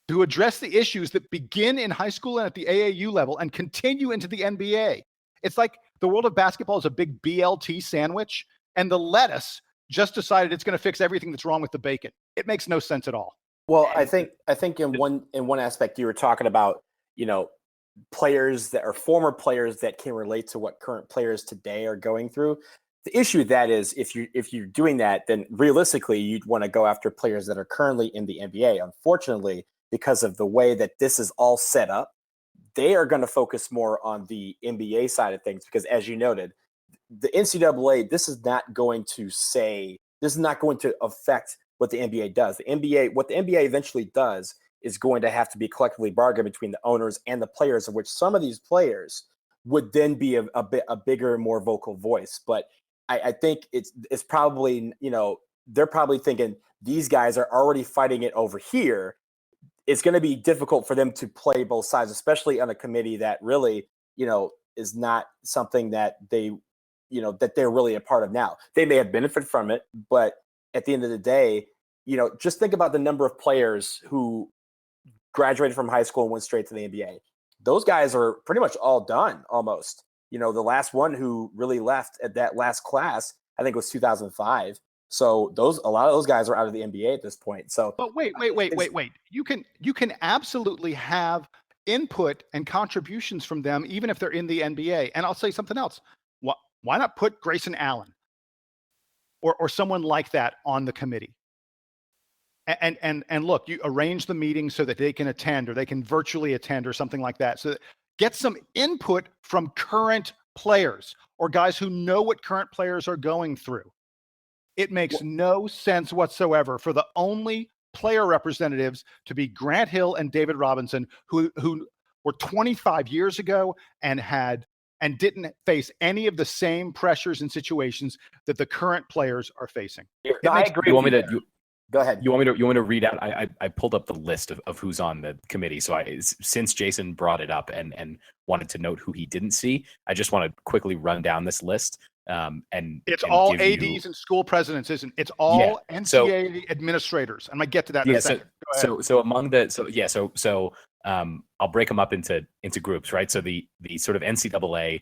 to address the issues that begin in high school and at the AAU level and continue into the NBA? It's like the world of basketball is a big BLT sandwich, and the lettuce just decided it's going to fix everything that's wrong with the bacon. It makes no sense at all. Well, I think in one aspect you were talking about, players that are former players that can relate to what current players today are going through. the issue with that is if you're doing that, then realistically you'd want to go after players that are currently in the NBA. Unfortunately, because of the way that this is all set up, they are going to focus more on the NBA side of things because, as you noted, the NCAA, this is not going to affect what the NBA does. What the NBA eventually does is going to have to be collectively bargained between the owners and the players, of which some of these players would then be a bigger, more vocal voice. But I think it's probably, they're probably thinking these guys are already fighting it over here. It's going to be difficult for them to play both sides, especially on a committee that really, is not something that that they're really a part of now. They may have benefited from it, but at the end of the day, just think about the number of players who graduated from high school and went straight to the NBA. Those guys are pretty much all done almost. The last one who really left at that last class, I think, was 2005. So a lot of those guys are out of the NBA at this point. So, but wait. You can absolutely have input and contributions from them, even if they're in the NBA. And I'll say something else. Why not put Grayson Allen or someone like that on the committee? And look, you arrange the meeting so that they can attend or they can virtually attend or something like that. So get some input from current players or guys who know what current players are going through. It makes no sense whatsoever for the only player representatives to be Grant Hill and David Robinson, who were 25 years ago and didn't face any of the same pressures and situations that the current players are facing. I agree. You want me to? Go ahead. You want me to read out? I pulled up the list of who's on the committee. So since Jason brought it up and wanted to note who he didn't see, I just want to quickly run down this list. And it's all ADs and school presidents, isn't it? It's all NCAA administrators. I'm gonna get to that in a second. So I'll break them up into groups, right? So the sort of NCAA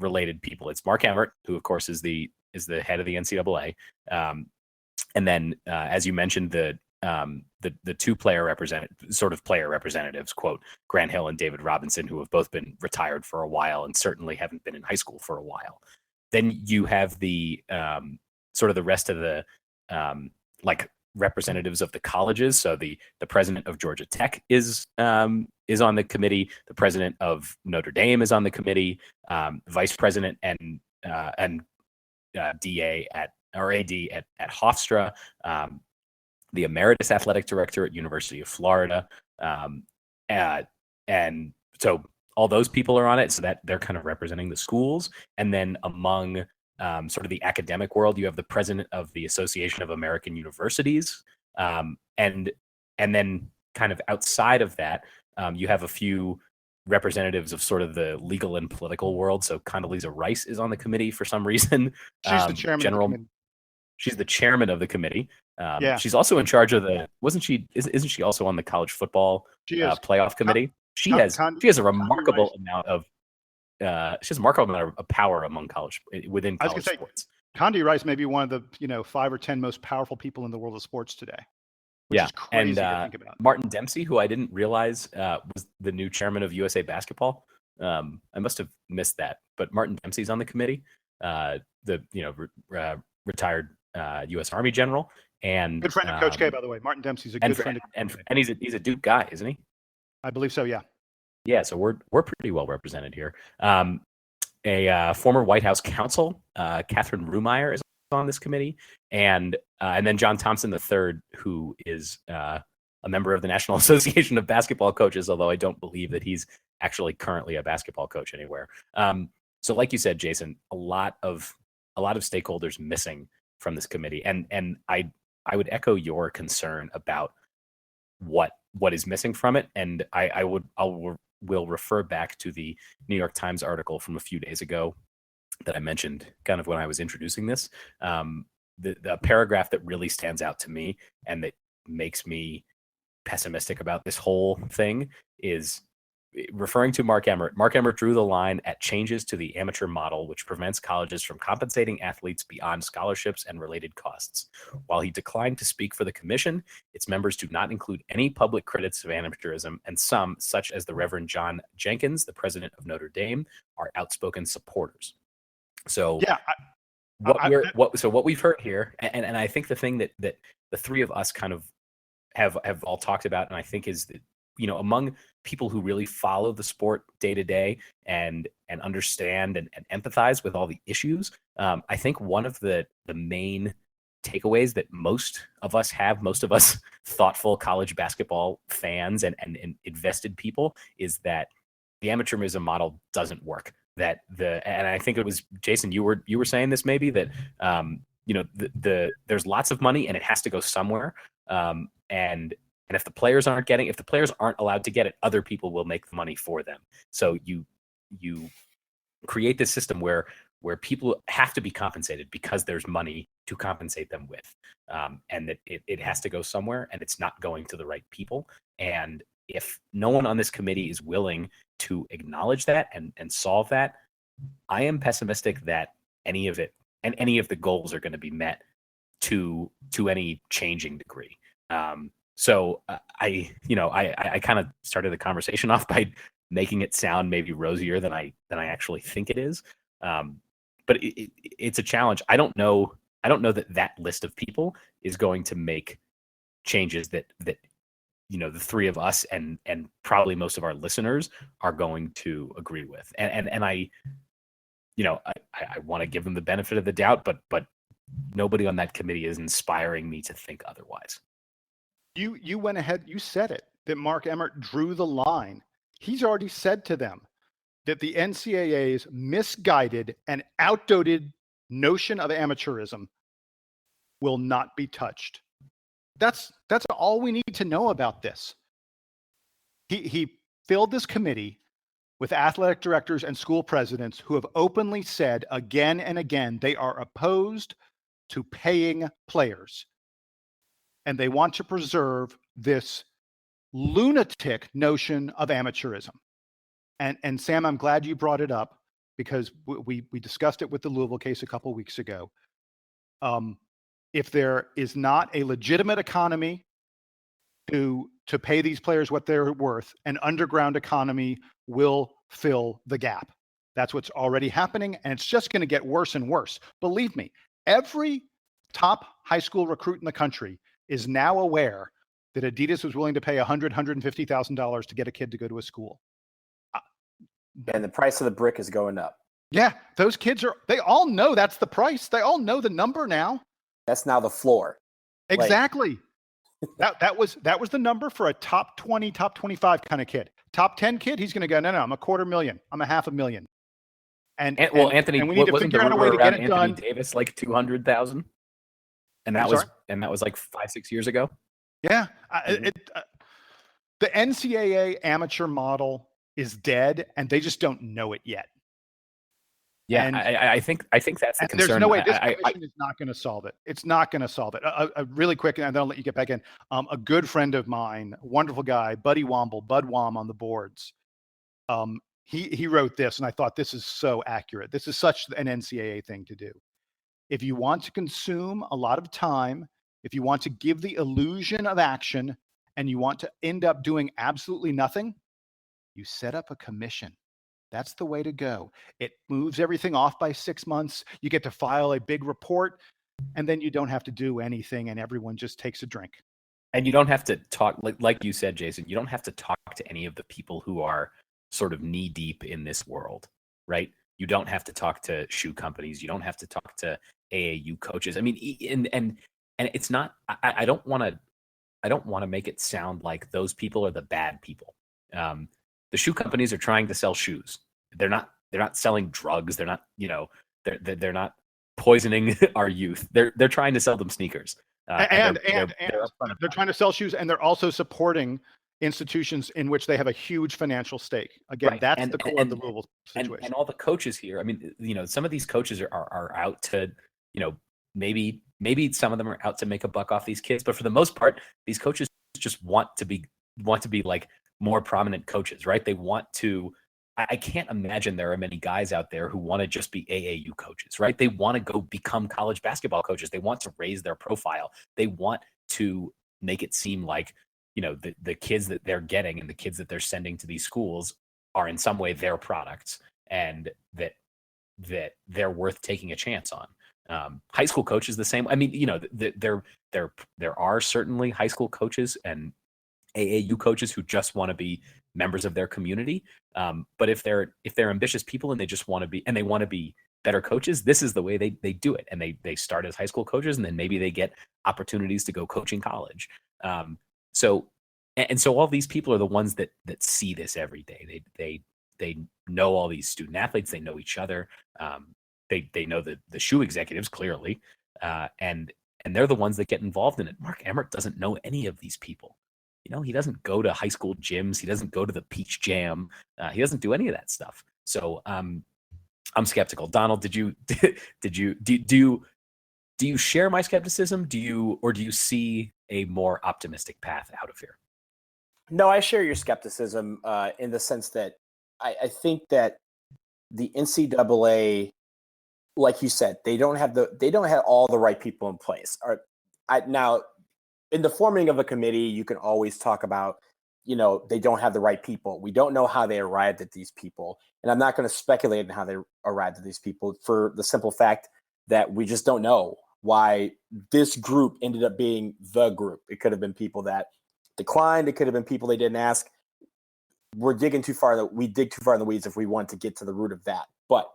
related people. It's Mark Emmert, who of course is the head of the NCAA, and then as you mentioned, the two player representatives, quote, Grant Hill and David Robinson, who have both been retired for a while and certainly haven't been in high school for a while. Then you have the sort of the rest of the representatives of the colleges. So the president of Georgia Tech is on the committee. The president of Notre Dame is on the committee. Vice president and DA AD at Hofstra. The emeritus athletic director at University of Florida. And so all those people are on it, so that they're kind of representing the schools. And then among sort of the academic world, you have the president of the Association of American Universities. And then kind of outside of that, you have a few representatives of sort of the legal and political world. So Condoleezza Rice is on the committee for some reason. She's the chairman of the committee. She's the chairman of the committee. She's also in charge of isn't she also on the college football playoff committee? She has a remarkable amount of power among within college sports. Condi Rice may be one of the 5 or 10 most powerful people in the world of sports today. Which is crazy to think about. Martin Dempsey, who I didn't realize was the new chairman of USA Basketball. I must have missed that, but Martin Dempsey's on the committee. Retired U.S. Army general and good friend of Coach K, by the way. Martin Dempsey's a good friend of Coach K. And he's a Duke guy, isn't he? I believe so. Yeah. Yeah. So we're pretty well represented here. A former White House counsel, Catherine Rumeyer, is on this committee, and then John Thompson III, who is a member of the National Association of Basketball Coaches, although I don't believe that he's actually currently a basketball coach anywhere. So, like you said, Jason, a lot of stakeholders missing from this committee, and I would echo your concern about what is missing from it, and I will refer back to the New York Times article from a few days ago that I mentioned kind of when I was introducing this. The paragraph that really stands out to me and that makes me pessimistic about this whole thing is referring to Mark Emmert. Mark Emmert drew the line at changes to the amateur model, which prevents colleges from compensating athletes beyond scholarships and related costs. While he declined to speak for the commission, its members do not include any public critics of amateurism, and some, such as the Reverend John Jenkins, the president of Notre Dame, are outspoken supporters. So what we've heard here, and I think the thing that the three of us kind of have all talked about, and I think is that, among people who really follow the sport day to day and understand and empathize with all the issues, I think one of the main takeaways that most of us thoughtful college basketball fans and invested people, is that the amateurism model doesn't work. And I think it was Jason, you were saying this maybe, that there's lots of money and it has to go somewhere, and if the players aren't allowed to get it, other people will make the money for them. So you create this system where people have to be compensated because there's money to compensate them with, and that it has to go somewhere, and it's not going to the right people. And if no one on this committee is willing to acknowledge that and solve that, I am pessimistic that any of it and any of the goals are going to be met to any changing degree. So I kind of started the conversation off by making it sound maybe rosier than I actually think it is. But it's a challenge. I don't know that list of people is going to make changes that the three of us and probably most of our listeners are going to agree with. And I want to give them the benefit of the doubt, but nobody on that committee is inspiring me to think otherwise. You went ahead, you said it, that Mark Emmert drew the line. He's already said to them that the NCAA's misguided and outdated notion of amateurism will not be touched. That's all we need to know about this. He filled this committee with athletic directors and school presidents who have openly said again and again they are opposed to paying players. And they want to preserve this lunatic notion of amateurism. And Sam, I'm glad you brought it up, because we discussed it with the Louisville case a couple weeks ago. If there is not a legitimate economy to pay these players what they're worth, an underground economy will fill the gap. That's what's already happening, and it's just going to get worse and worse. Believe me, every top high school recruit in the country is now aware that Adidas was willing to pay $150,000 to get a kid to go to a school. And the price of the brick is going up. Yeah, those kids they all know that's the price. They all know the number now. That's now the floor. Exactly. That was the number for a top 20, top 25 kind of kid. Top 10 kid, he's going to go, no, I'm $250,000. I'm $500,000. Anthony, and we need to figure out a way to get it done. Davis like 200,000, and that was like 5-6 years ago. Yeah, the NCAA amateur model is dead, and they just don't know it yet. Yeah, and I think that's the concern. There's no way this commission is not going to solve it. It's not going to solve it. Really quick, and then I'll let you get back in. A good friend of mine, wonderful guy, Buddy Womble, Bud Wom on the boards. He wrote this, and I thought this is so accurate. This is such an NCAA thing to do. If you want to consume a lot of time, if you want to give the illusion of action, and you want to end up doing absolutely nothing, you set up a commission. That's the way to go. It moves everything off by 6 months. You get to file a big report, and then you don't have to do anything, and everyone just takes a drink. And you don't have to talk, like you said, Jason, you don't have to talk to any of the people who are sort of knee deep in this world, right? You don't have to talk to shoe companies. You don't have to talk to AAU coaches. I mean, and it's not, I don't want to make it sound like those people are the bad people. The shoe companies are trying to sell shoes. They're not selling drugs. They're not, they're not poisoning our youth. They're trying to sell them sneakers. And they're trying to sell shoes, and they're also supporting institutions in which they have a huge financial stake. Again, right. That's the core of the Louisville situation. And all the coaches here, I mean, some of these coaches are out to, maybe some of them are out to make a buck off these kids, but for the most part, these coaches just want to be like more prominent coaches, right? They want to. I can't imagine there are many guys out there who want to just be AAU coaches, right? They want to go become college basketball coaches. They want to raise their profile. They want to make it seem like, the kids that they're getting and the kids that they're sending to these schools are in some way their products, and that they're worth taking a chance on. High school coaches the same. I mean, there are certainly high school coaches and AAU coaches who just want to be members of their community. But if they're ambitious people and they just want to be, and they want to be better coaches, this is the way they do it. And they start as high school coaches, and then maybe they get opportunities to go coach in college. So all these people are the ones that see this every day. They know all these student athletes. They know each other. They know the shoe executives clearly, and they're the ones that get involved in it. Mark Emmert doesn't know any of these people. He doesn't go to high school gyms. He doesn't go to the Peach Jam. He doesn't do any of that stuff. So I'm skeptical. Donald, do you share my skepticism? Do you see a more optimistic path out of here? No, I share your skepticism in the sense that I think that the NCAA, like you said, they don't have all the right people in place. Now, in the forming of a committee, you can always talk about, they don't have the right people. We don't know how they arrived at these people. And I'm not going to speculate on how they arrived at these people for the simple fact that we just don't know why this group ended up being the group. It could have been people that declined. It could have been people they didn't ask. We dig too far in the weeds if we want to get to the root of that. But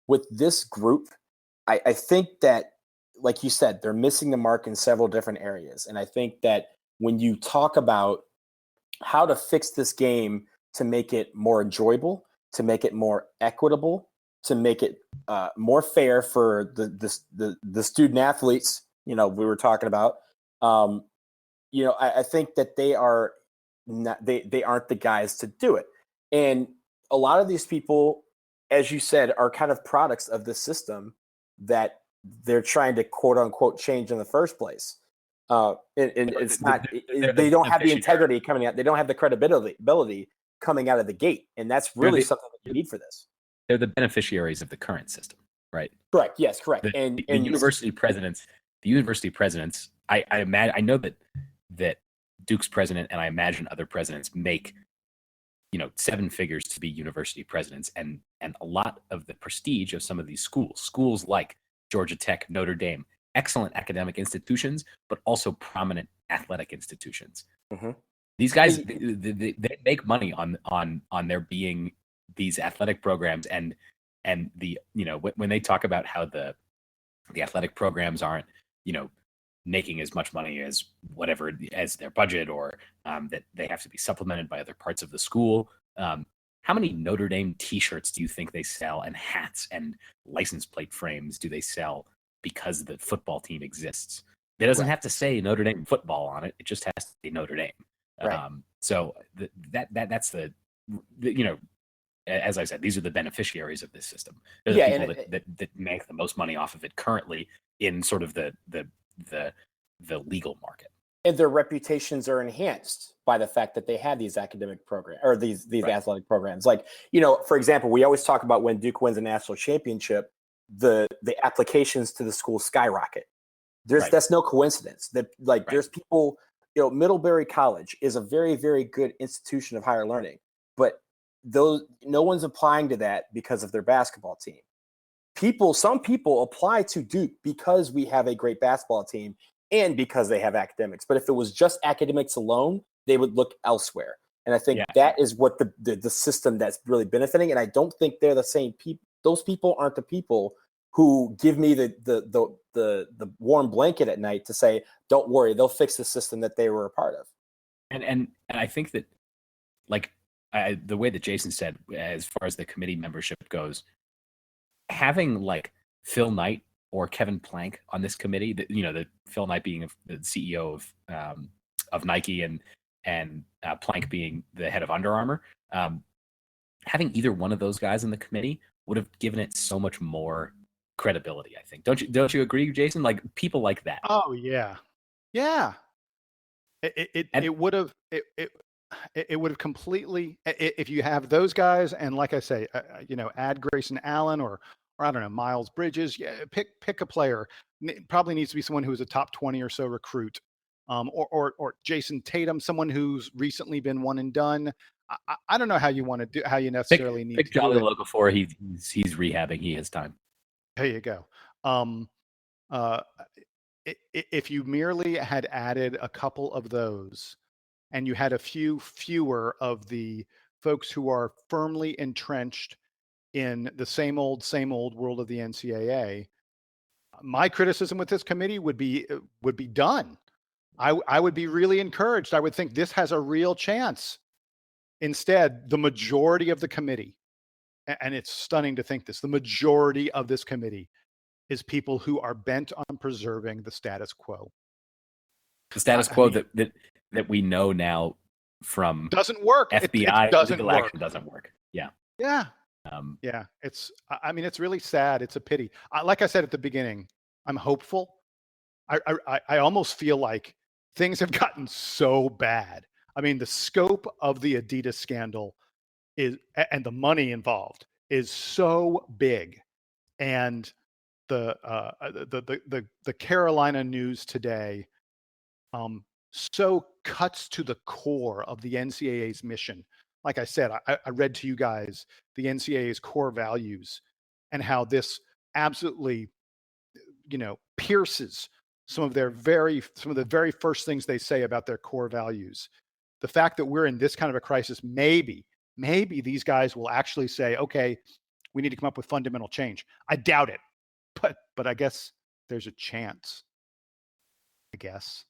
with this group, I think that, like you said, they're missing the mark in several different areas. And I think that when you talk about how to fix this game to make it more enjoyable, to make it more equitable, to make it more fair for the student athletes, we were talking about, I think that they are not, they aren't the guys to do it. And a lot of these people, as you said, are kind of products of the system that they're trying to quote unquote change in the first place. And it's not, they don't have the integrity coming out. They don't have the credibility coming out of the gate. And that's really something that you need for this. They're the beneficiaries of the current system, right? Correct. Yes, correct. The university presidents, I know that Duke's president, and I imagine other presidents, make seven figures to be university presidents, and a lot of the prestige of some of these schools like Georgia Tech, Notre Dame, excellent academic institutions, but also prominent athletic institutions. Mm-hmm. These guys, they make money on there being these athletic programs, and the when they talk about how the athletic programs aren't making as much money as whatever as their budget, or that they have to be supplemented by other parts of the school. How many Notre Dame T-shirts do you think they sell, and hats and license plate frames do they sell because the football team exists? It doesn't have to say Notre Dame football on it; it just has to say Notre Dame. Right. So that's the as I said, these are the beneficiaries of this system. They're the people that make the most money off of it currently in sort of the legal market. And their reputations are enhanced by the fact that they have these academic programs or these right. athletic programs. Like, for example, we always talk about when Duke wins a national championship, the applications to the school skyrocket. That's no coincidence. There's people, Middlebury College is a very, very good institution of higher learning, but no one's applying to that because of their basketball team. Some people apply to Duke because we have a great basketball team and because they have academics. But if it was just academics alone, they would look elsewhere. And I think that is what the system that's really benefiting. And I don't think they're the same people. Those people aren't the people who give me the warm blanket at night to say, don't worry, they'll fix the system that they were a part of. And I think that, the way that Jason said, as far as the committee membership goes, having Phil Knight or Kevin Plank on this committee, the Phil Knight being the CEO of Nike and Plank being the head of Under Armour, having either one of those guys in the committee would have given it so much more credibility, I think. Don't you agree, Jason? People like that. Oh yeah. It would have it would have completely, if you have those guys, and like I say, add Grayson Allen or I don't know, Miles Bridges. Yeah, pick a player. Probably needs to be someone who's a top 20 or so recruit, or Jason Tatum, someone who's recently been one and done. I don't know how you want to do, how you necessarily need pick to Jolly do it. Okafor. He's rehabbing. He has time. There you go. If you merely had added a couple of those and you had a few fewer of the folks who are firmly entrenched in the same old world of the NCAA, my criticism with this committee would be done. I would be really encouraged. I would think this has a real chance. Instead, the majority of the committee, and it's stunning to think this, the majority of this committee is people who are bent on preserving the status quo. The status quo that we know now from doesn't work. FBI it doesn't legal work. action doesn't work. Yeah. Yeah. Yeah. It's really sad. It's a pity. Like I said at the beginning, I'm hopeful. I almost feel like things have gotten so bad. I mean, the scope of the Adidas scandal and the money involved is so big. And the Carolina news today so cuts to the core of the NCAA's mission. Like I said, I read to you guys the NCAA's core values and how this absolutely, pierces some of the very first things they say about their core values. The fact that we're in this kind of a crisis, maybe these guys will actually say, okay, we need to come up with fundamental change. I doubt it, but I guess there's a chance. I guess.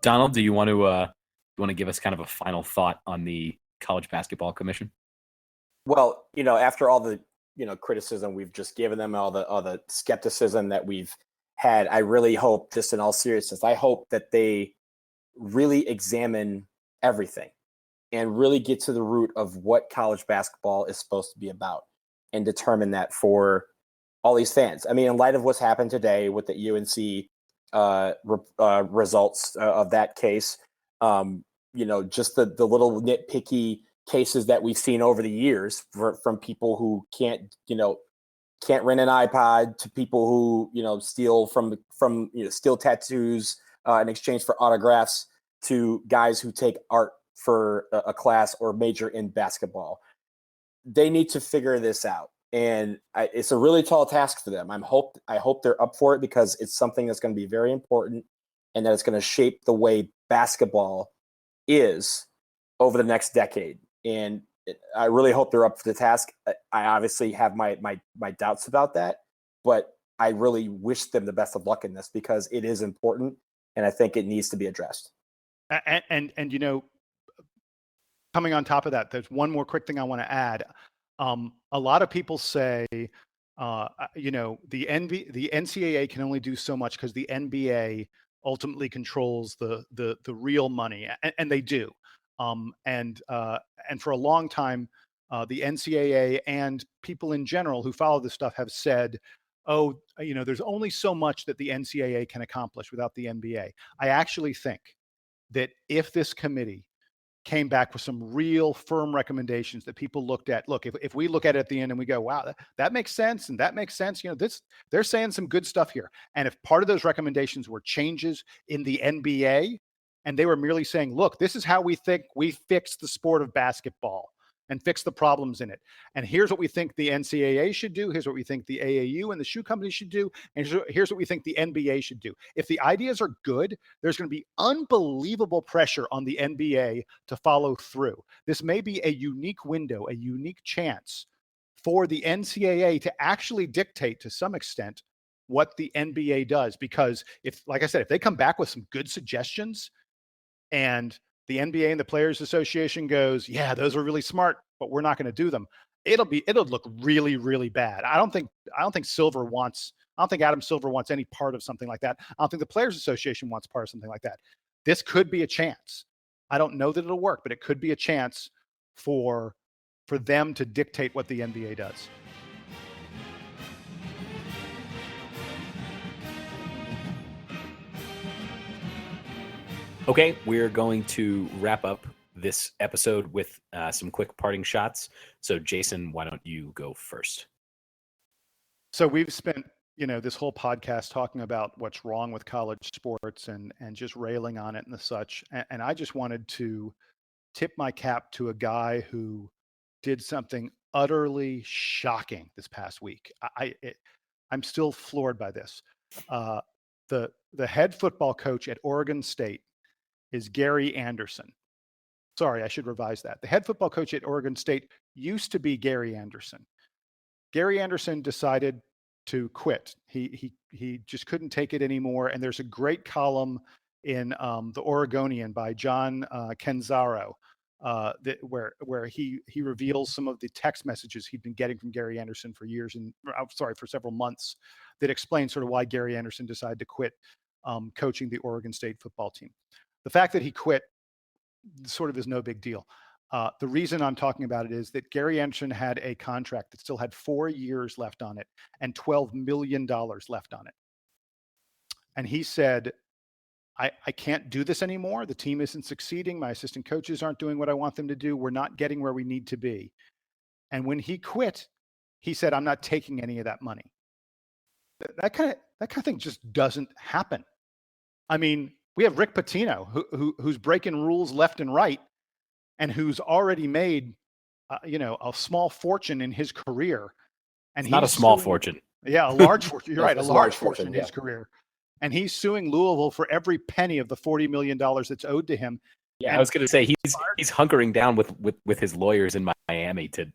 Donald, do you want to give us kind of a final thought on the College Basketball Commission? Well, after all the criticism we've just given them, all the skepticism that we've had, I really hope, just in all seriousness, I hope that they really examine everything and really get to the root of what college basketball is supposed to be about and determine that for all these fans. I mean, in light of what's happened today with the UNC results of that case, just the little nitpicky cases that we've seen over the years from people who can't rent an iPod, to people who steal from steal tattoos in exchange for autographs, to guys who take art for a class or major in basketball. They need to figure this out. And it's a really tall task for them. I hope they're up for it, because it's something that's going to be very important, and that it's going to shape the way basketball is over the next decade. And I really hope they're up for the task. I obviously have my doubts about that, but I really wish them the best of luck in this, because it is important, and I think it needs to be addressed. And coming on top of that, there's one more quick thing I want to add. A lot of people say, the NCAA can only do so much because the NBA ultimately controls the real money, and they do. And for a long time, the NCAA and people in general who follow this stuff have said, there's only so much that the NCAA can accomplish without the NBA. I actually think that if this committee came back with some real firm recommendations that people looked at. Look, if we look at it at the end and we go, wow, that makes sense, and that makes sense, they're saying some good stuff here. And if part of those recommendations were changes in the NBA, and they were merely saying, look, this is how we think we fix the sport of basketball and fix the problems in it. And here's what we think the NCAA should do. Here's what we think the AAU and the shoe company should do. And here's what we think the NBA should do. If the ideas are good, there's going to be unbelievable pressure on the NBA to follow through. This may be a unique window, a unique chance for the NCAA to actually dictate to some extent what the NBA does. Because like I said, if they come back with some good suggestions and the NBA and the Players Association goes, yeah, those are really smart, but we're not going to do them, it'll look really, really bad. I don't think Adam Silver wants any part of something like that. I don't think the Players Association wants part of something like that. This could be a chance. I don't know that it'll work, but it could be a chance for them to dictate what the NBA does. Okay, we're going to wrap up this episode with some quick parting shots. So, Jason, why don't you go first? So we've spent, this whole podcast talking about what's wrong with college sports and just railing on it and the such. And I just wanted to tip my cap to a guy who did something utterly shocking this past week. I'm still floored by this. The head football coach at Oregon State is Gary Andersen. Sorry, I should revise that. The head football coach at Oregon State used to be Gary Andersen. Gary Andersen decided to quit. He just couldn't take it anymore. And there's a great column in the Oregonian by John Canzaro where he reveals some of the text messages he'd been getting from Gary Andersen for years for several months that explain sort of why Gary Andersen decided to quit coaching the Oregon State football team. The fact that he quit sort of is no big deal. The reason I'm talking about it is that Gary Andersen had a contract that still had 4 years left on it and $12 million left on it. And he said, I can't do this anymore. The team isn't succeeding. My assistant coaches aren't doing what I want them to do. We're not getting where we need to be. And when he quit, he said, I'm not taking any of that money. That kind of thing just doesn't happen. I mean, we have Rick Pitino who's breaking rules left and right, and who's already made, a small fortune in his career. And he's not a small fortune. Yeah, a large fortune. You're right, a large fortune in yeah. his career. And he's suing Louisville for every penny of the $40 million that's owed to him. Yeah, I was going to say he's hunkering down with his lawyers in Miami to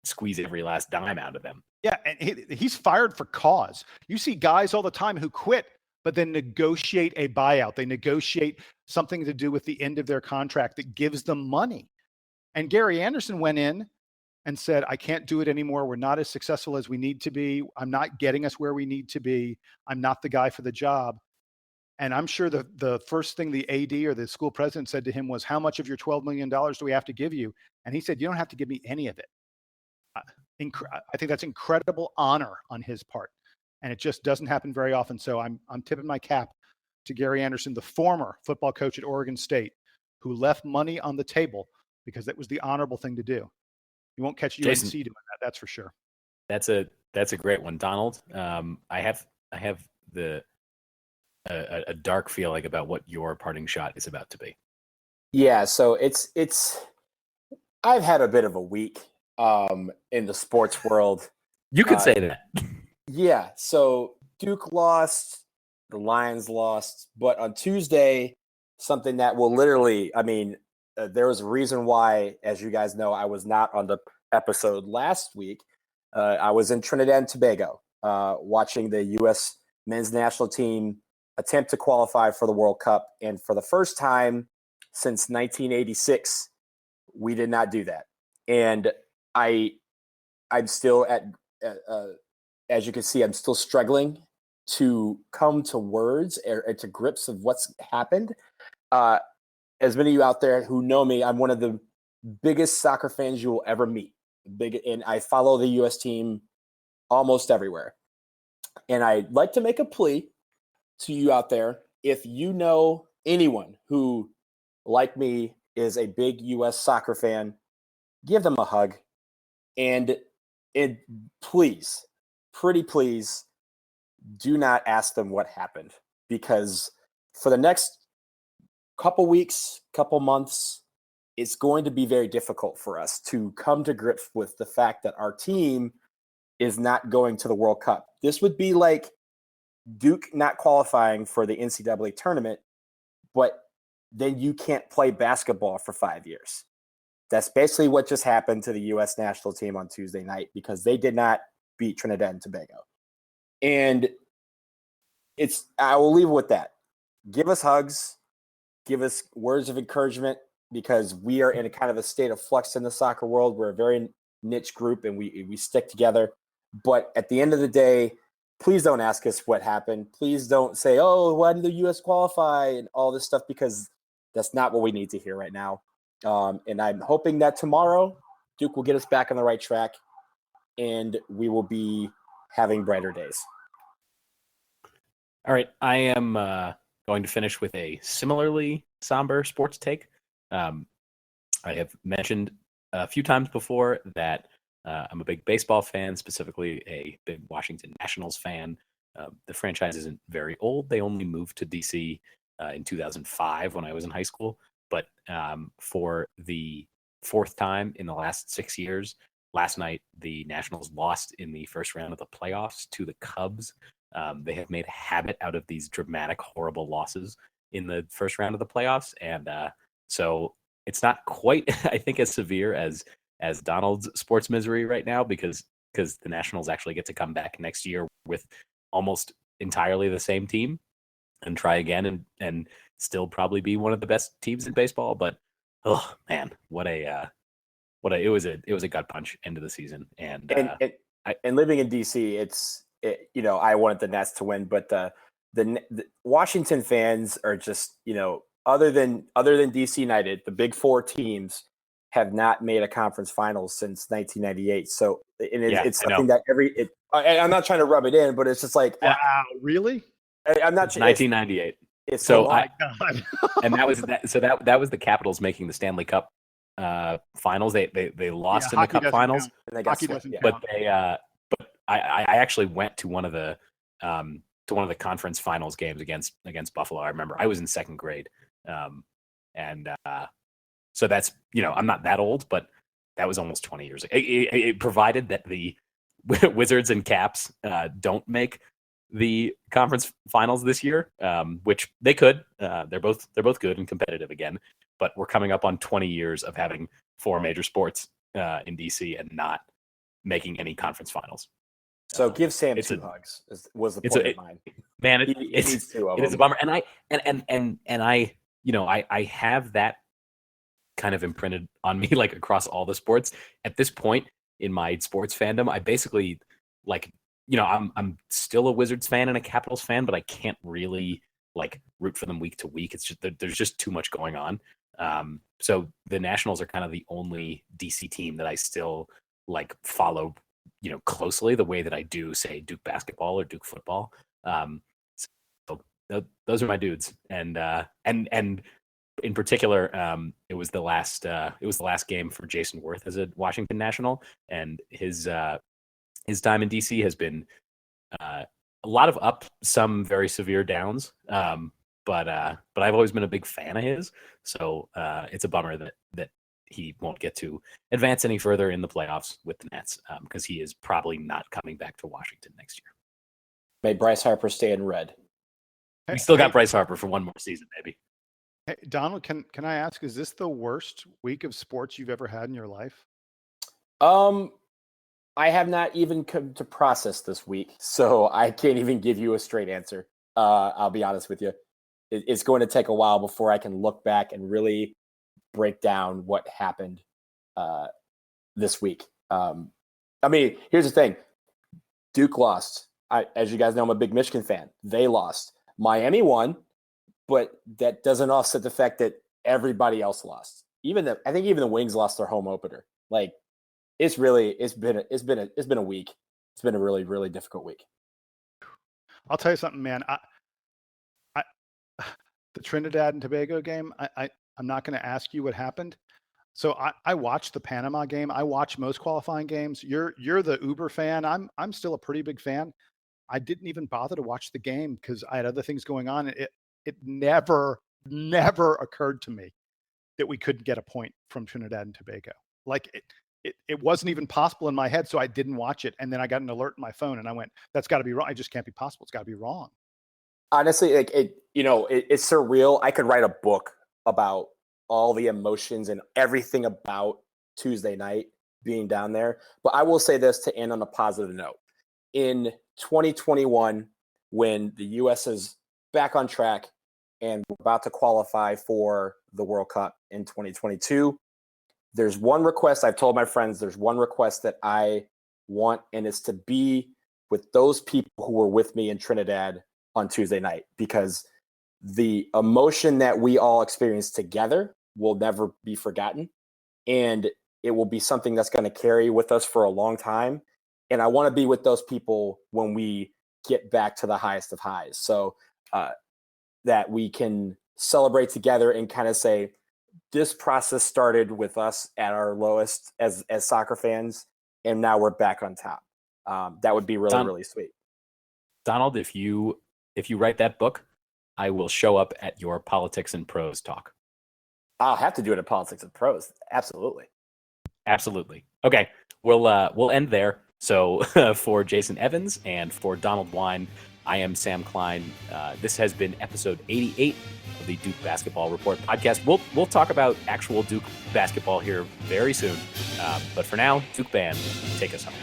squeeze every last dime out of them. Yeah, and he's fired for cause. You see guys all the time who quit, but then negotiate a buyout. They negotiate something to do with the end of their contract that gives them money. And Gary Andersen went in and said, I can't do it anymore. We're not as successful as we need to be. I'm not getting us where we need to be. I'm not the guy for the job. And I'm sure the first thing the AD or the school president said to him was, how much of your $12 million do we have to give you? And he said, you don't have to give me any of it. I think that's incredible honor on his part. And it just doesn't happen very often. So I'm tipping my cap to Gary Andersen, the former football coach at Oregon State, who left money on the table because that was the honorable thing to do. You won't catch UNC Jason, doing that. That's for sure. That's a great one, Donald. I have a dark feeling about what your parting shot is about to be. Yeah, so it's I've had a bit of a week in the sports world. You could say that. Yeah, so Duke lost, the Lions lost, but on Tuesday, something that will literally, there was a reason why, as you guys know, I was not on the episode last week. I was in Trinidad and Tobago watching the U.S. men's national team attempt to qualify for the World Cup. And for the first time since 1986, we did not do that. And I'm still as you can see, I'm still struggling to come to words or to grips of what's happened. As many of you out there who know me, I'm one of the biggest soccer fans you will ever meet. And I follow the U.S. team almost everywhere. And I'd like to make a plea to you out there. If you know anyone who, like me, is a big U.S. soccer fan, give them a hug. And please, pretty please, do not ask them what happened. Because for the next couple weeks, couple months, it's going to be very difficult for us to come to grips with the fact that our team is not going to the World Cup. This would be like Duke not qualifying for the NCAA tournament, but then you can't play basketball for 5 years. That's basically what just happened to the U.S. national team on Tuesday night because they did not beat Trinidad and Tobago. And I will leave it with that. Give us hugs. Give us words of encouragement because we are in a kind of a state of flux in the soccer world. We're a very niche group and we stick together. But at the end of the day, please don't ask us what happened. Please don't say, oh, why did the U.S. qualify and all this stuff because that's not what we need to hear right now. And I'm hoping that tomorrow Duke will get us back on the right track and we will be having brighter days. All right. I am going to finish with a similarly somber sports take. I have mentioned a few times before that I'm a big baseball fan, specifically a big Washington Nationals fan. The franchise isn't very old. They only moved to D.C. In 2005 when I was in high school. But for the fourth time in the last 6 years, last night the Nationals lost in the first round of the playoffs to the Cubs. They have made a habit out of these dramatic, horrible losses in the first round of the playoffs, and so it's not quite, I think, as severe as Donald's sports misery right now, because the Nationals actually get to come back next year with almost entirely the same team and try again and still probably be one of the best teams in baseball. But oh man, it was a gut punch into the season. And living in DC, I wanted the Nets to win, but the Washington fans are just, other than DC United, the big four teams have not made a conference finals since 1998. So it's something that I'm not trying to rub it in, but it's just like, wow, really? I'm not. It's 1998. It's so my God. And that was that. So that was the Capitals making the Stanley Cup finals. They lost in the Cup finals, and they got swept, but I actually went to one of the conference finals games against Buffalo. I remember I was in second grade, so that's, I'm not that old, but that was almost 20 years ago. It provided that the Wizards and Caps don't make the conference finals this year, which they could. They're both good and competitive again, but we're coming up on 20 years of having four major sports in DC and not making any conference finals. So give Sam two hugs. Was the point of mine? Man, it is a bummer, and I have that kind of imprinted on me, like, across all the sports. At this point in my sports fandom, I basically, like, I'm still a Wizards fan and a Capitals fan, but I can't really, like, root for them week to week. It's just there's just too much going on. So the Nationals are kind of the only DC team that I still, like, follow, closely the way that I do, say, Duke basketball or Duke football. So those are my dudes, and in particular, it was the last game for Jason Worth as a Washington National, and his time in DC has been a lot of up, some very severe downs. But I've always been a big fan of his, so it's a bummer that he won't get to advance any further in the playoffs with the Nets, because he is probably not coming back to Washington next year. May Bryce Harper stay in red. We still got Bryce Harper for one more season, maybe. Hey, Donald, can I ask, is this the worst week of sports you've ever had in your life? I have not even come to process this week, so I can't even give you a straight answer. I'll be honest with you. It's going to take a while before I can look back and really break down what happened this week. I mean, here's the thing. Duke lost. As you guys know, I'm a big Michigan fan. They lost. Miami won, but that doesn't offset the fact that everybody else lost. I think even the Wings lost their home opener. Like, it's been a week. It's been a really, really difficult week. I'll tell you something, man. The Trinidad and Tobago game, I'm not going to ask you what happened. So I watched the Panama game. I watch most qualifying games. You're the Uber fan. I'm still a pretty big fan. I didn't even bother to watch the game because I had other things going on. It never occurred to me that we couldn't get a point from Trinidad and Tobago. Like, it wasn't even possible in my head, so I didn't watch it. And then I got an alert in my phone, and I went, "That's got to be wrong. It just can't be possible. It's got to be wrong." Honestly, like, it's surreal. I could write a book about all the emotions and everything about Tuesday night being down there. But I will say this to end on a positive note. In 2021, when the U.S. is back on track and we're about to qualify for the World Cup in 2022, there's one request. I've told my friends there's one request that I want, and it's to be with those people who were with me in Trinidad on Tuesday night, because the emotion that we all experienced together will never be forgotten, and it will be something that's going to carry with us for a long time. And I want to be with those people when we get back to the highest of highs, so that we can celebrate together and kind of say, this process started with us at our lowest as soccer fans, and now we're back on top. That would be really, really sweet. Donald, if you write that book, I will show up at your Politics and Prose talk. I'll have to do it at Politics and Prose. Absolutely. Absolutely. Okay, we'll end there. So for Jason Evans and for Donald Wine, I am Sam Klein. This has been episode 88 of the Duke Basketball Report podcast. We'll talk about actual Duke basketball here very soon. But for now, Duke Band, take us home.